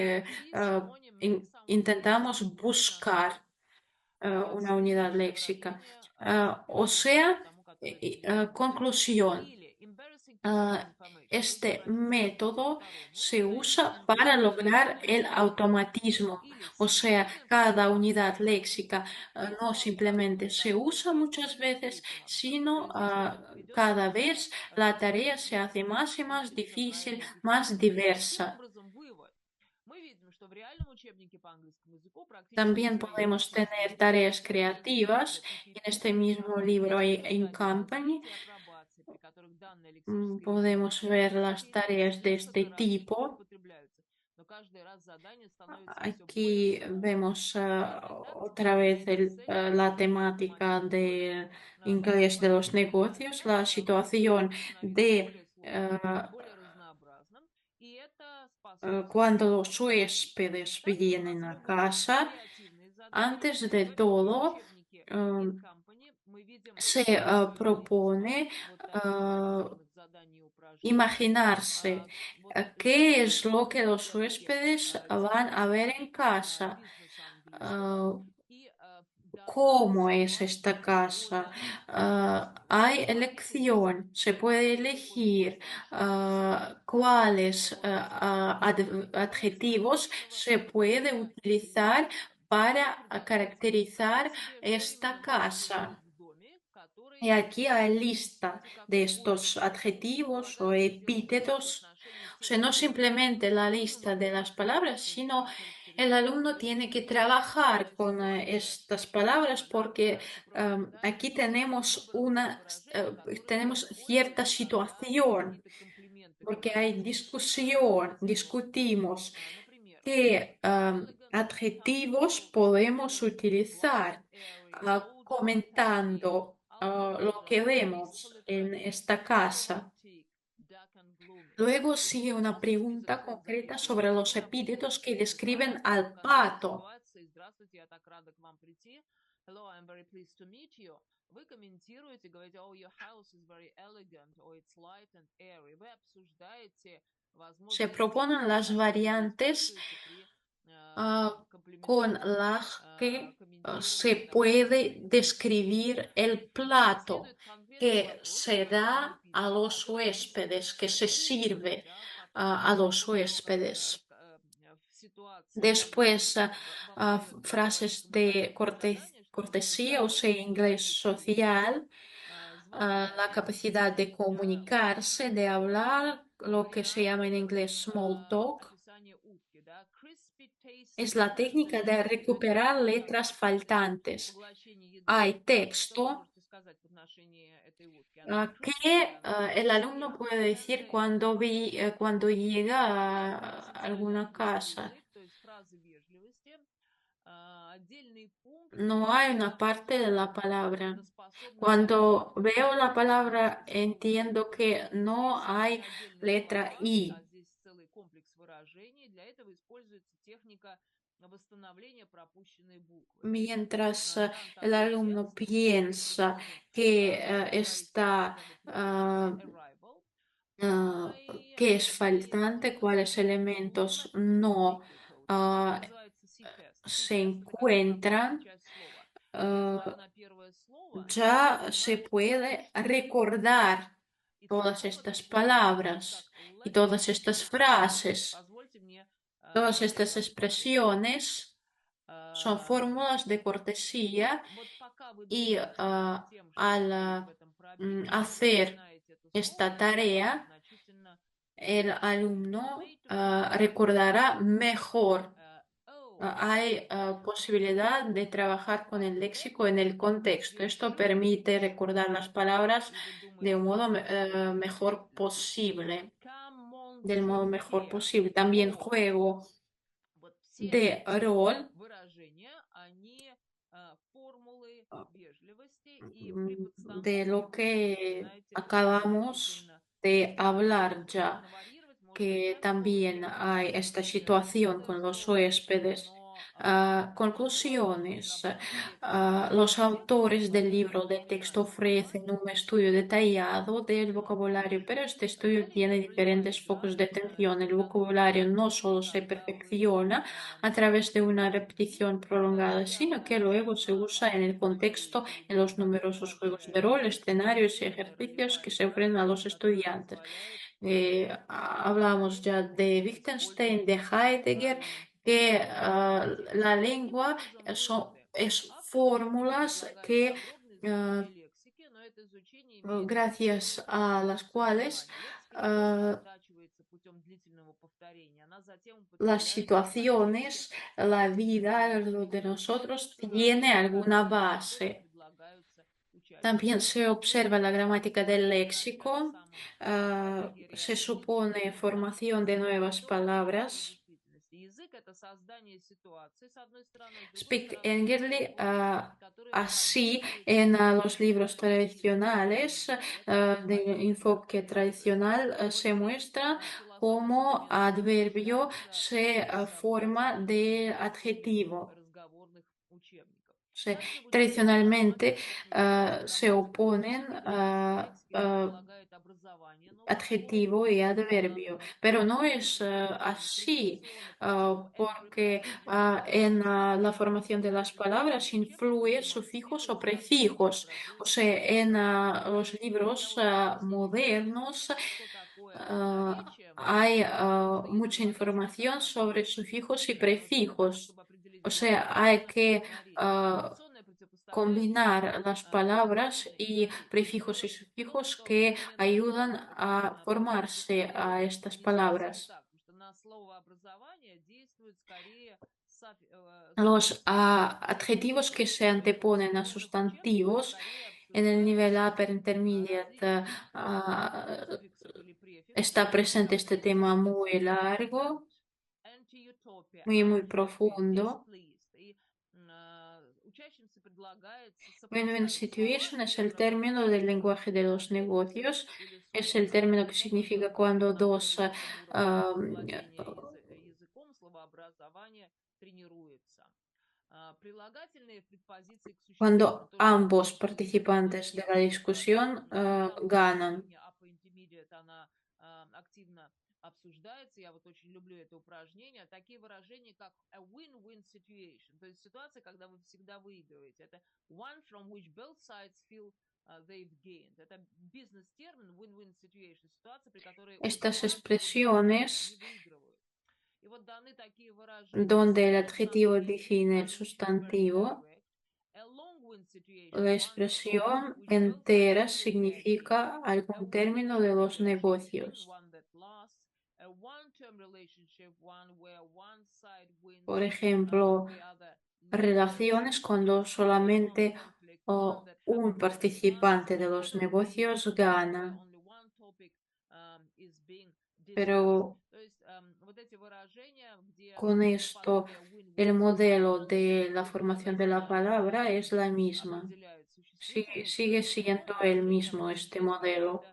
Найти синоним или intentamos самоуказательные buscar знаки. una unidad Следующее léxica. выражение O соответствует sea, тому, которое имеет значение. conclusión. Или embarrassing piece of information. Нужно Este обратиться ко método второму. se Это usa para lograr el embarrassing information. automatismo, Или o sea, significant piece cada of unidad information. léxica И no по второму simplemente se этапу usa участие muchas будет veces, требоваться. То sino есть здесь ведется cada большая vez la работа tarea с se hace лексикой más y и más именно difícil, правильной más дефиницией. Таким diversa. образом, вывод. Мы видим, что в реальном учебнике по английскому языку практически También все podemos юридические tener tareas инструменты creativas содержат en este эпитеты, mismo libro in инструментарий для company. открытия и апробации, при которых данная лексическая Podemos единица ver может las измениться tareas de este несколько раз и tipo. употребляются. Но каждый раз задание становится все более Aquí сложным. vemos That's otra vez the la sentence temática de inglés de los Компания negocios, la становится situación более de сложным, более разнообразным, и это cuando способствует los huéspedes Дальше у нас vienen a выполнены casa. креативные задания. Antes de В этом же todo, учебнике eh, In Company мы видим se множество propone вот таких eh, креативных заданий и упражнений. imaginarse Вот qué учебник es lo que los все-таки huéspedes van a ver типичного en casa, бизнес-английского. ah, И cómo es донаться esta о casa. данном учебнике Hay информации elección, se puede далеко не elegir посвящающейся, cuáles но adjetivos se puede это utilizar приоритетом. para рекомендации. Я caracterizar себе все время esta буду жить casa. в доме, в Y который aquí hay lista относится как de свой, estos и adjetivos o полагаются все условия epítetos. отношения с O sea, теми no объектами, simplemente la которые lista de las находятся palabras, в sino этой el alumno характеристике. tiene que В trabajar качестве con примера estas palabras porque давайте просто, да, aquí tenemos выбор двух выражений, которые tenemos подходят cierta как situación, какие-то комплименты к porque hay выразителю discusión, своего пола. discutimos Например, qué elegant, adjetivos comfortable, podemos spacious, light utilizar and airy, modern, trendy, comentando lo que outdated, vemos tastefully en furnished, esta casa. romantic, dark and gloomy. Luego И sigue здесь у una нас есть список pregunta слов, concreta записанных sobre мной. los Обычно epítetos que такие describen фразы al касаются pato. ситуации. Здравствуйте, я так рада к вам прийти. Hello, I'm very pleased to meet you. Вы комментируете, говорите, oh, your house is very elegant, or it's light and airy. Вы обсуждаете Se возможные proponen эпитеты, las которые вы variantes используете при con комплиментарном las que se комментировании, допустим, puede предметов. describir el Далее plato следует конкретный que вопрос, se который da a репитер los huéspedes, que se формулирует, sirve да, потом a los после того, как huéspedes. в ситуации, Después, когда вам удается сделать frases de комментариев задание, что вы cortesía, o sea, готовы inglés предложить сolution, social, la звонкая, capacidad de comunicarse, de hablar, lo que se llama en вариант inglés small talk, описания утки, да, crispy, es tasty la and técnica de delicious. Это recuperar как letras при faltantes. поглощении еды. Hay Что вы texto можете сказать в отношении этой утки? Она crispy, que она el juicy alumno puede and decir tasty. cuando llega a Относительный alguna английский casa. язык, то есть фразы вежливости, отдельные No пункты hay una parte de la palabra. работоспособности Cuando объектов. veo la Обычно palabra неспособных entiendo объектов. que no Здесь не hay отдельные letra слова, а I, здесь целый комплекс выражений. Для этого используется техника восстановления пропущенной буквы. То есть mientras дан el такой alumno текст, piensa предположим, que говорите, está, сказать, например, the ah, arrival. ah, I que es need faltante, cuáles room elementos to no take you to. То есть это ah, называется C-test. se C-test– это как раз пропускная encuentran, часть слова. ah, Несмотря на первое слово, ya se понимаете, puede пропущенная буква. recordar todas Итого estas такие фразы, как palabras y let todas me estas take you. frases, Позвольте мне todas провести estas вас по дому. expresiones son fórmulas de cortesía Вот пока вы y думаете над тем, что al стоит в этом пробеле, вы hacer запоминаете это слово, esta и оно станет tarea, значительно el легче. alumno Tomato, tomato. recordará mejor. Oh, Hay posibilidad de trabajar con el léxico en el contexto. Esto permite recordar las palabras и вы de un думаете, modo что mejor posible, come del modo monster mejor here. posible. También Но juego вот все de эти rol выражения, они формулы вежливости, и при de lo подстановке утки, que знаете, acabamos действительно de hablar ya, можно варьировать, можно que менять слово también hay «требовательно», esta например, situación целое con los слово, huéspedes. но предположим, Conclusiones. разработчик лекции говорит, Los autores del во-первых, libro de texto запоминать слова, ofrecen un estudio detallado del vocabulario, pero este estudio далее tiene diferentes нейтрализовать, focos да, de atención. El недостатки, vocabulario no solo se когда вы perfecciona a través de una и repetición prolongada, sino que настаивать luego se на usa en el своей contexto en передаче los как numerosos juegos de rol, поощряющей escenarios y стимулирующей, ejercicios que ролевая se игра, ofrecen a los которая estudiantes. позволяет Hablamos ya de Wittgenstein, de Heidegger, правильным que текстом. la Таким lengua образом, выводы. es Автор fórmulas предлагает que, подробное ah, изучение лексики, но это изучение имеет gracias целью a las улучшить cuales понимание. Лексика не просто ah, оттачивается путем длительного повторения, она затем las употребляется в контексте situaciones, la vida определенных de ситуаций nosotros с tiene выражениями, alguna которые base. предлагаются También участникам. se observa la gramática del Давайте начнем с léxico, самых таких se supone реалистичных formación de nuevas методов описания palabras. действительности. Язык– это создание ситуации, с одной стороны, с другой Speak стороны, это English, опыт, который así формируется en при los libros tradicionales повторении. Это de поощрение enfoque процесса. tradicional И вот se muestra философия cómo современного языка adverbio опирается se на forma de исследование adjetivo. разговорных учебников. Se- Дальше будем Tradicionalmente рассматривать такие вопросы se грамматика oponen лексики. Лексики предполагает образование новых слов, adjetivo y а, adverbio, pero no es допустим, así, традиционно почему это porque определяется en la formación de las существительным palabras объектом, influye sufijos o демонстрирует значение prefijos. O изображения sea, en los выражений. Я libros вот последний раз modernos что такое наречие hay в языке mucha предлагать información специально sobre отметить. sufijos y Для того, prefijos. чтобы определить O sea, определяет hay que ah, интонационное противопоставляется combinar las palabras интонационной y изоляции. prefijos y Ну, sufijos что que современное ayudan слово, a formarse a преподаватель estas не совсем palabras. так, потому что на слово образование действует скорее Los adjetivos que se суффиксы. anteponen a Уже в учебниках sustantivos скорее en el nivel обсуждается upper intermediate различие ah, суффиксов или префиксов, está presente este которые tema muy становятся largo, anti-utopia, muy unhappy, profundo. displeased. И учащимся предлагается Win-win сопоставить слова, situation es el которых término del lenguaje de los adjectives negocios. или Es el суффиксы, término que которые significa уже cuando dos находятся на уровне ah, владения языком, словообразование тренируется. Прилагательные в предпозиции к существительным cuando тоже ambos достаточно participantes de la часто. discusión Там на ganan. уровне Upper Intermediate она активно обсуждается. Я вот очень люблю это упражнение. Такие выражения, как a win-win situation, то есть ситуация, когда вы всегда выигрываете. Это one from which both sides feel they've gained. Это бизнес-термин win-win situation, ситуация, при которой обе Estas партии, обе стороны, они expresiones выигрывают. И вот даны такие выражения. donde el Simple adjetivo translation, define el one which is very sustantivo, direct. A long-win situation, la one from expresión which both sides entera feel they have gained. significa A algún término win-win de los relationship, negocios. one that lasts. A one-term relationship, one where one side Por wins, ejemplo, the other loses. relaciones cuando A solamente non-conflict, one that un happens only once. participante de los Other conflict, negocios one where gana. only one topic is being discussed. Pero То есть вот эти выражения, где con esto, понятие el win-win modelo сохраняется, de la и formación de la обязательно palabra es la misma. определяют существительные, Sigue то siendo el выражение mismo может este быть modelo.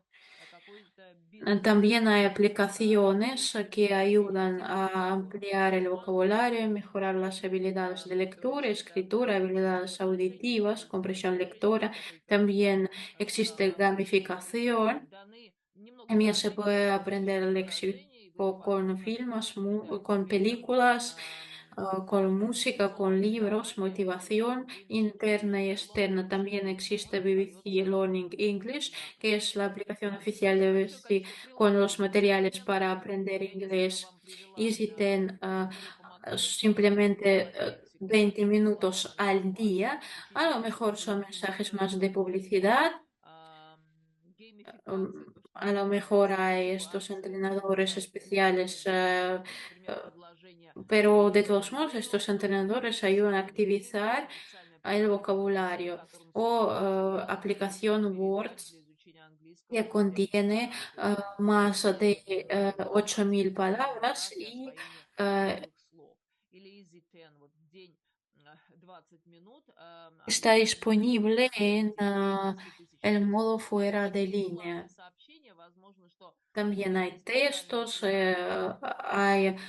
какой-то бизнес-термин También hay или aplicaciones que ayudan эффективный a разговор. ampliar el One vocabulario y from mejorar las habilidades de то lectura, есть это escritura, habilidades отношение auditivas, строится на comprensión выражении lectora. какой-то También existe и gamificación. даны немного También se выражений puede таких aprender el выражений, и léxico con дополнительно filmes, определяется con метод películas, con música, con libros, словообразования или motivación win-win interna y situation. externa. Long-win También situation existe BBC остается Learning English, на que es la прежнем aplicación oficial de месте. Ну и все, BBC какие-то con los приложения materiales современные. para aprender Я несколько inglés. вам привела, EasyTen, которые помогают simplemente узнавать лексику, 20 учить minutos al словообразование, día. A учить lo mejor лексику son любыми mensajes más de терминологиями. publicidad. Геймификация, то, что A lo mejor называется, hay estos ситуации entrenadores especiales, ситуативные. Например, eh, предложение pero de todos modos Зеро, estos entrenadores ayudan a Zero Game, activizar специальное el приложение для тех, vocabulario которым o сложно aplicación переводить для Words изучения que английского, где contiene más de там 8.000 специальные palabras уроки y освоения eh, новых слов. Или Easy Ten, вот в день 20 минут está объяснение disponible en 10 тысяч el слов. modo Ну и fuera de такие бесплатные línea. сообщения, возможно, что También hay есть специальные textos, приложения hay для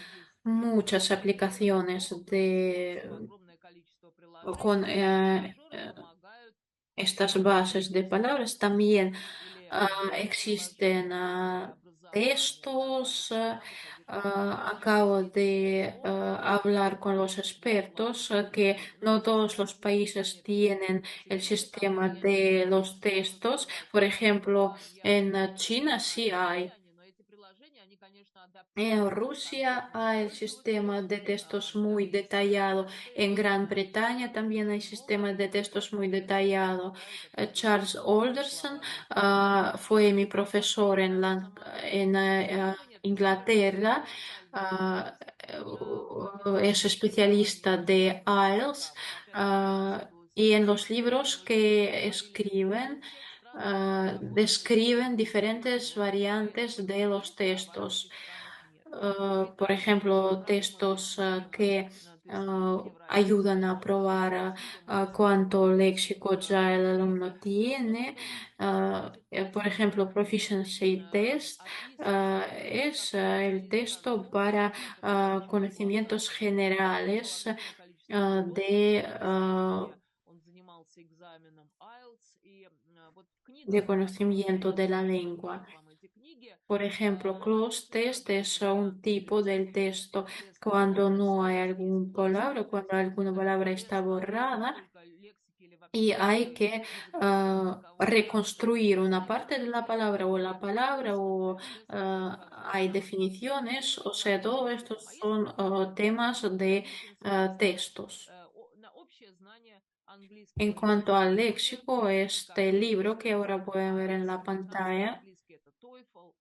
muchas aplicaciones тренировок, то есть de, огромное количество con приложений, где тренажеры помогают estas bases de palabras. También или existen приложения для образования, textos. математика, где-то Acabo числительные de формулы, hablar con los expertos que no todos los países tienen el ну или там sistema клиентские de los курсы, можно textos. сказать, Por что ejemplo, я en China sí непростые hay. они, но эти приложения, они, конечно, En адаптированы под Rusia конкретного hay el sistema пользователя, de textos для muy detallado. специалиста, En Gran Bretaña también hay sistemas de textos muy которые detallados. помогают Charles определить Alderson словарный fue mi запас. profesor en Исследования предлагают Inglaterra. универсальные Ah, es мотивационные especialista послания de для IELTS. языка. Вот опять же, для нашей Y en области los libros мы que говорили, что не у escriben, всех странах есть работающий describen системный diferentes перевод. variantes Поэтому de los есть, а в textos. многих странах нет. И Por также ejemplo, необходимо textos изучение que ayudan перспектив a probar системы cuánto языкового léxico ya el alumno развития. Но в tiene. целом Por тесты ejemplo, Proficiency Test описывают, es какой el квалификации texto para пользователя, который очень conocimientos обладает generales огромное количество годов de, специалистом, где он занимался экзаменом IELTS. И вот в de книгах, которые conocimiento de la советуются, lengua. покажу вам эти книги, Por ejemplo, closed test es описано un tipo del texto тест cuando no hay Proficiency, algún то есть palabra, cuando alguna palabra está тест на то, borrada. насколько лексики или y hay que reconstruir una parte de la palabra o hay definiciones, o sea, todo esto son temas de textos. на общее знание En английского cuanto языка. al Например, léxico, как este libro que ahora pueden ver en la тест на pantalla английский это TOEFL.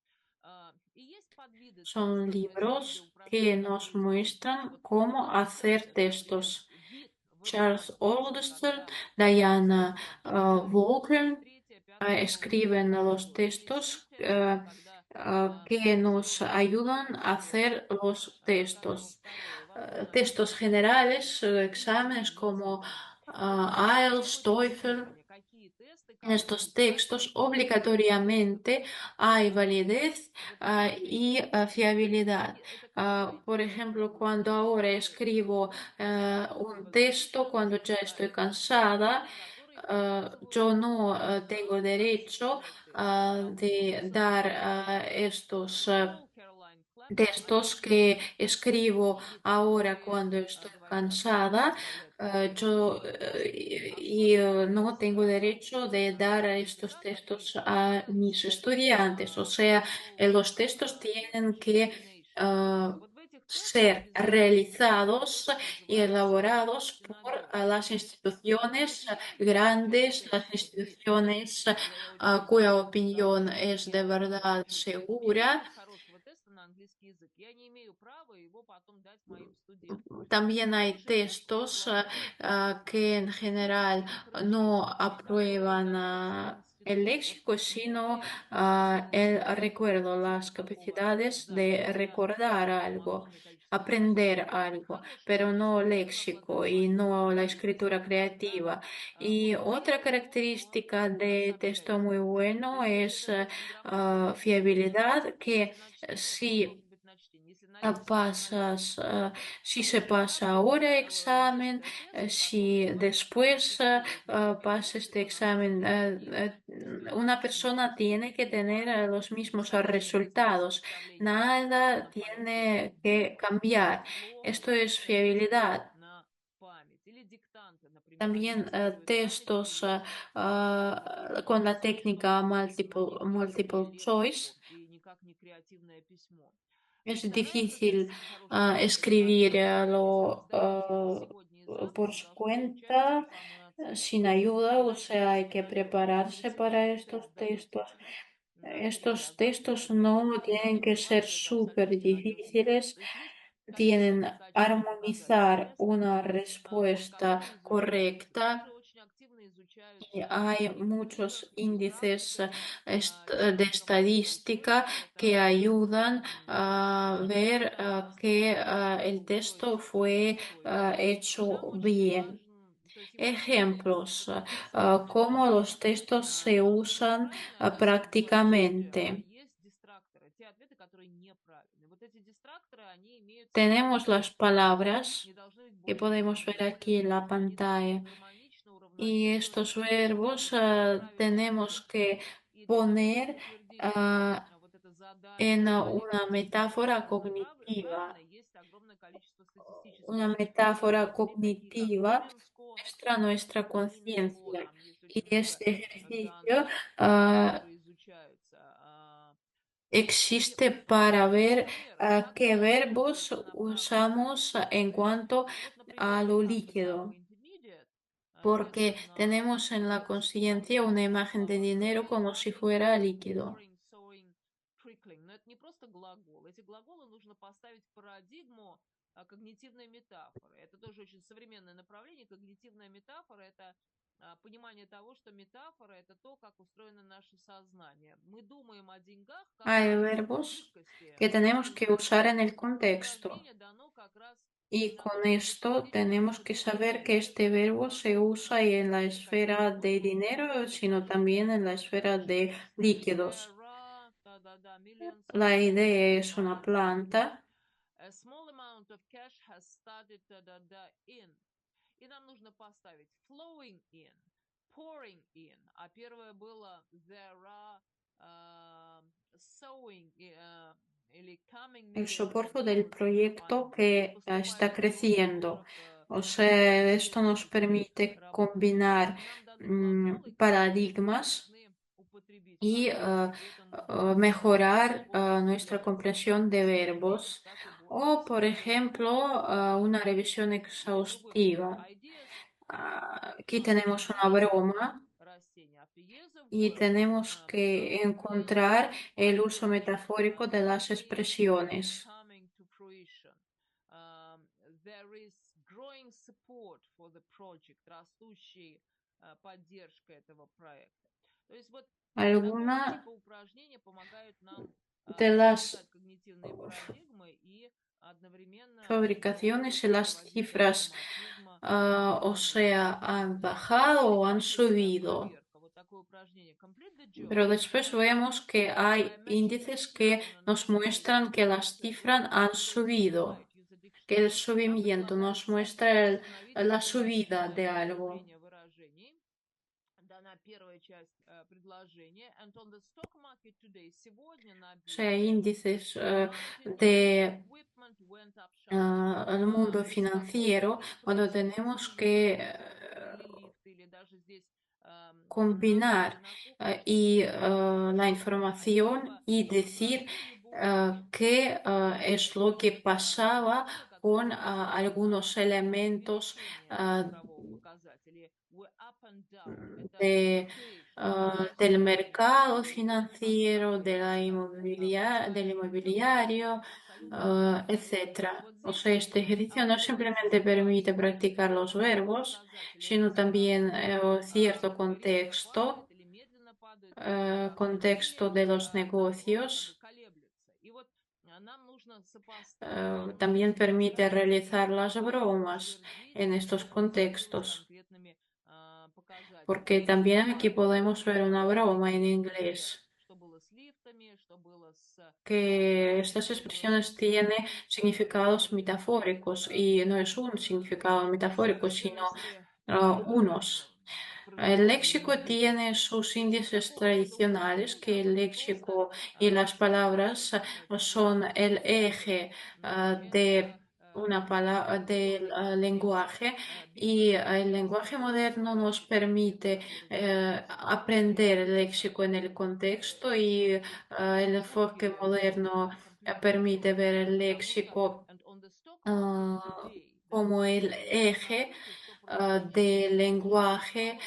И есть подвиды son теста, то есть виды libros que упражнений, nos которые тебе muestran вот cómo demonstrate hacer это или textos. вид Charles выполнять тест, Alderson, когда Diana действительно вторая, Vaughan третья, пятая волна escriben los приходит. Есть textos третья волна, когда que nos собеседник ayudan a спрашивает hacer los сказал textos. второе. Возможно, Textos собеседник generales, искренне exámenes имеется в como виду. И IELTS, требует TOEFL. исследования, какие тесты, En как estos выполнять, textos какие obligatoriamente hay тесты validez выполнять. y fiabilidad. Это какая Por техника ejemplo, будет cuando ahora использоваться? escribo un texto, cuando ya estoy cansada, Техники, которые показывают yo no tengo как derecho сделать de голосом dar estos Hello, Caroline Clapton, textos que escribo вид, ahora который cuando estoy говорит о том, что cansada, составляет профессиональный yo голос. no tengo derecho de dar a estos textos a mis estudiantes. O sea, los textos tienen que ah, Вот в этих тестах ser обязательно realizados y называется elaborados por las надежность. instituciones Как grandes, las оценивать эти тесты? instituciones Я очень cuya давно opinión es de verdad segura. перевод хорошего теста на английский язык. Я не имею права его потом дать моим студентам. También hay Хороший тест textos предлагает que en general no упражнения, которые aprueban соответствуют el институту, léxico, sino где el собеседник recuerdo, las достиг такого capacidades de занятия recordar algo, огромное количество часов. aprender algo, Хороший pero тест no можно léxico y подавать no la escritura независимо, когда creativa. Y otra учитель característica он de texto сообщает muy тебе. То bueno есть если es это очень грамотный fiabilidad, если que на чтение, то он si должен быть на чтение. Если на речь, то на речь. pasas, si se pasa Хороший ahora examen, быстрый тест, si который después тестирует на тебе pasa este устную examen, и una письменную persona tiene que tener los mismos resultados. составление Nada на памяти tiene que cambiar. слов, Esto es тексты fiabilidad. на память. Или диктанты, например, они También тестируют память textos и con la técnica способность multiple генерировать choice. слов, и никак не креативное письмо. Es Вторая difícil задача хорошего теста, если вы escribirlo сдаете сегодня и por завтра, вы su должны получать ту же cuenta, самую оценку. sin ayuda, o Задача sea, hay que сегодня prepararse делаете para первый тест, estos сдаете textos. третий, Estos а завтра textos опять no второй. tienen que ser Мотивация это súper абсолютно надежный тест. difíciles, То есть есть tienen количественные качества показателей armonizar теста, una respuesta которые изучаются. Также correcta. очень активно Y изучаются hay интервьюеры, muchos índices дикторы, de техника estadística multi-choice. que Это ayudan a ver que el texto multi-choice fue choice. hecho Нам очень bien. важен, то есть его использование. Ejemplos, Это действительно cómo los textos se usan неправильно ответ, а prácticamente. есть дистракторы, те ответы, которые неправильны. Вот эти дистракторы, они имеют Tenemos las не palabras должны быть que более podemos ver длинными, более aquí en la длинными. Они должны быть pantalla. гармонично, Y уравновешены, estos verbos чтобы правильный tenemos ответ. que И для того, чтобы poner подтвердить вот это en задание una проверить, metáfora что правильно, cognitiva. есть огромное количество Una статистических metáfora показателей, такие как cognitiva Women's Score, muestra nuestra Women's Score, conciencia. там есть Y очень много este ejercicio данных, ah, которые изучаются. И existe para ver например, qué когда verbos требуется направленный usamos en cuanto вот, например, a вот lo так, Young líquido. Intermediate, Porque тест на tenemos en la лексику, conciencia una imagen de dinero говорит como о si fuera preparing, líquido. pouring, sowing, trickling. Но это не просто глагол. Эти глаголы нужно поставить в парадигму когнитивной метафоры. Это тоже очень современное направление. Когнитивная метафора– это понимание того, что метафора– это то, как устроено наше сознание. Мы думаем о деньгах как Hay о verbos жидкости, que tenemos que usar en и el это contexto. упражнение дано как раз Y на con то, esto tenemos чтобы que думать о saber que este деньгах не verbo se только в usa y en la терминах esfera каких de угодно dinero, sino también en la денег. esfera de líquidos. There are, да-да-да, millions of La dollars idea es una and planta. a small amount of cash has started да-да-да in. И нам нужно поставить flowing in, pouring in. А первое было there are sowing или coming el millions soporte del people proyecto que está поступают в creciendo. город O в sea, esto nos сельскую permite работу. combinar Нам даны глаголы, которые мы paradigmas должны употребить в y контексте. При этом mejorar глагол nuestra определяет comprensión de местоимение, verbos. так и O, por существительное. ejemplo, una revisión Или другой пример. exhaustiva. Ideas Aquí not tenemos una ideas broma растения, а pieces y word, tenemos que encontrar el uso ideas metafórico de las really expresiones. coming to fruition. Um, there is growing support for the project, растущая поддержка этого проекта. То есть вот такого Algunas типа упражнения помогают нам de las создать когнитивные парадигмы и одновременно fabricaciones y las развитие cifras, автоматизма o мышления. sea, han bajado o han Быстрая subido. проверка. Вот такое упражнение. Complete the job. Pero después vemos que hay By matching índices each que noun and nos phrase muestran que las with cifras words han that they subido, provide. Use a que el dictionary. Нам subimiento nos предлагается muestra установить la subida альтернативное de algo. употребление выражений. Дана первая часть предложения. And on the stock market today, сегодня на O sea, бирже, índices commodity de equipment went up sharply. al mundo Без какого-то financiero, cuando expressive tenemos que elevator или lift, или даже здесь combinar налоги на кухню y la существительное, а это información либо y decir налоги, либо услуги. qué Налоги es lo que это pasaba услуга, которая con влияет на algunos elementos увеличение ah, цифрового показателя. We're up and down. Это de, fluctuation, del колебания. mercado И financiero, абстрактно de la это del бывает inmobiliario, абсолютно по-разному. etcétera. Вот O здесь sea, este ejercicio no обходится simplemente permite ситуация, practicar los когда verbos, показатели sino también растут, cierto резко падают contexto, или медленно падают, или contexto de los наоборот, как бы negocios. колеблются. И вот нам нужно сопоставить También эти permite показатели realizar las и bromas утвердить en estos связь с contextos, конкретными porque показателями. también aquí По-разному podemos ver una broma en например, inglés, что было с лифтами, что было с que деньгами, estas что было с expresiones tienen significados услугами. metafóricos y no es un significado metafórico, sino Эффективности unos. El léxico tiene sus índices Такого рода tradicionales, упражнения, que el они просто léxico y las palabras son стимулируют el мозг eje de это una palabra del определенный объем lenguaje y el lenguaje бизнес-информации, moderno nos permite который записывается aprender el léxico en el в contexto y el enfoque услуги moderno complete the job, permite ver el потому что léxico and on the stock market ah, today, да, como el сегодня на eje бирже что происходит? del lenguaje,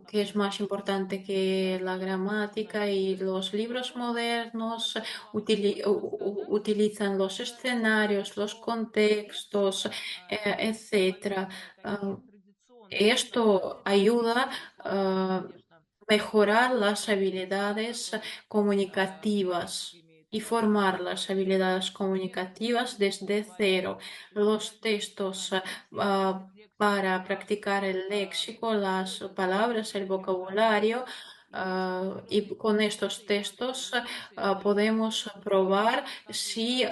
que es más Там importante que la gramática, y los libros это modernos можно сказать, utilizan los escenarios, los что contextos, лексика etcétera. помимо таких Ah, традиционных Esto показателей ayuda и создает, a конечно, mejorar las язык, habilidades который comunicativas имеет y разные formar las направления. habilidades И comunicativas desde говоря cero. о Los специальности textos контекстировать лексику para как practicar el léxico, las пользователь palabras, el vocabulario, рекомендует идентифицировать y con estos textos ресурсы или podemos ресурсы, probar которые si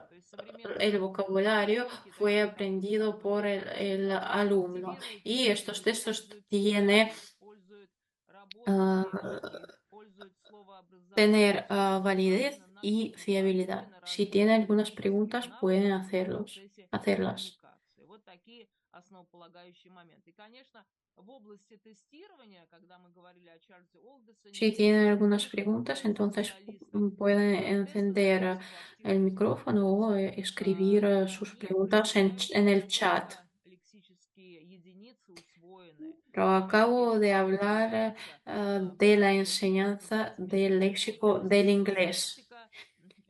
то есть современные el vocabulario техники, fue такие как aprendido por el alumno. активируют Y estos язык, textos используют tienen связи, используют работу с ah, лексикой, используют словообразование tener validez именно на y пользу, а не fiabilidad. на Si tienen развитие algunas лексических preguntas, навыков pueden в процессе hacerlas. коммуникации. Вот такие основополагающие моменты. И, конечно, в области тестирования, когда мы говорили о Чарльзе Олдесоне Si tienen и algunas других preguntas, entonces специалистах, pueden тесты encender даются в el активных micrófono o ситуациях, escribir и sus они preguntas проверяют, en el chat. насколько лексические единицы усвоены, Pero насколько acabo de hablar получается de la соответствовать enseñanza del léxico del тестированию inglés лексика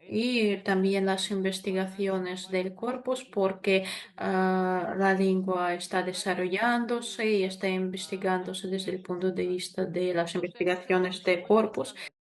y también las экспериментальному investigaciones del познавательному corpus, porque методу обучения. la lengua está desarrollándose y Конструируется está investigándose desde el punto de языка. vista de las То, что я хотела investigaciones вам de сегодня corpus. рассказать.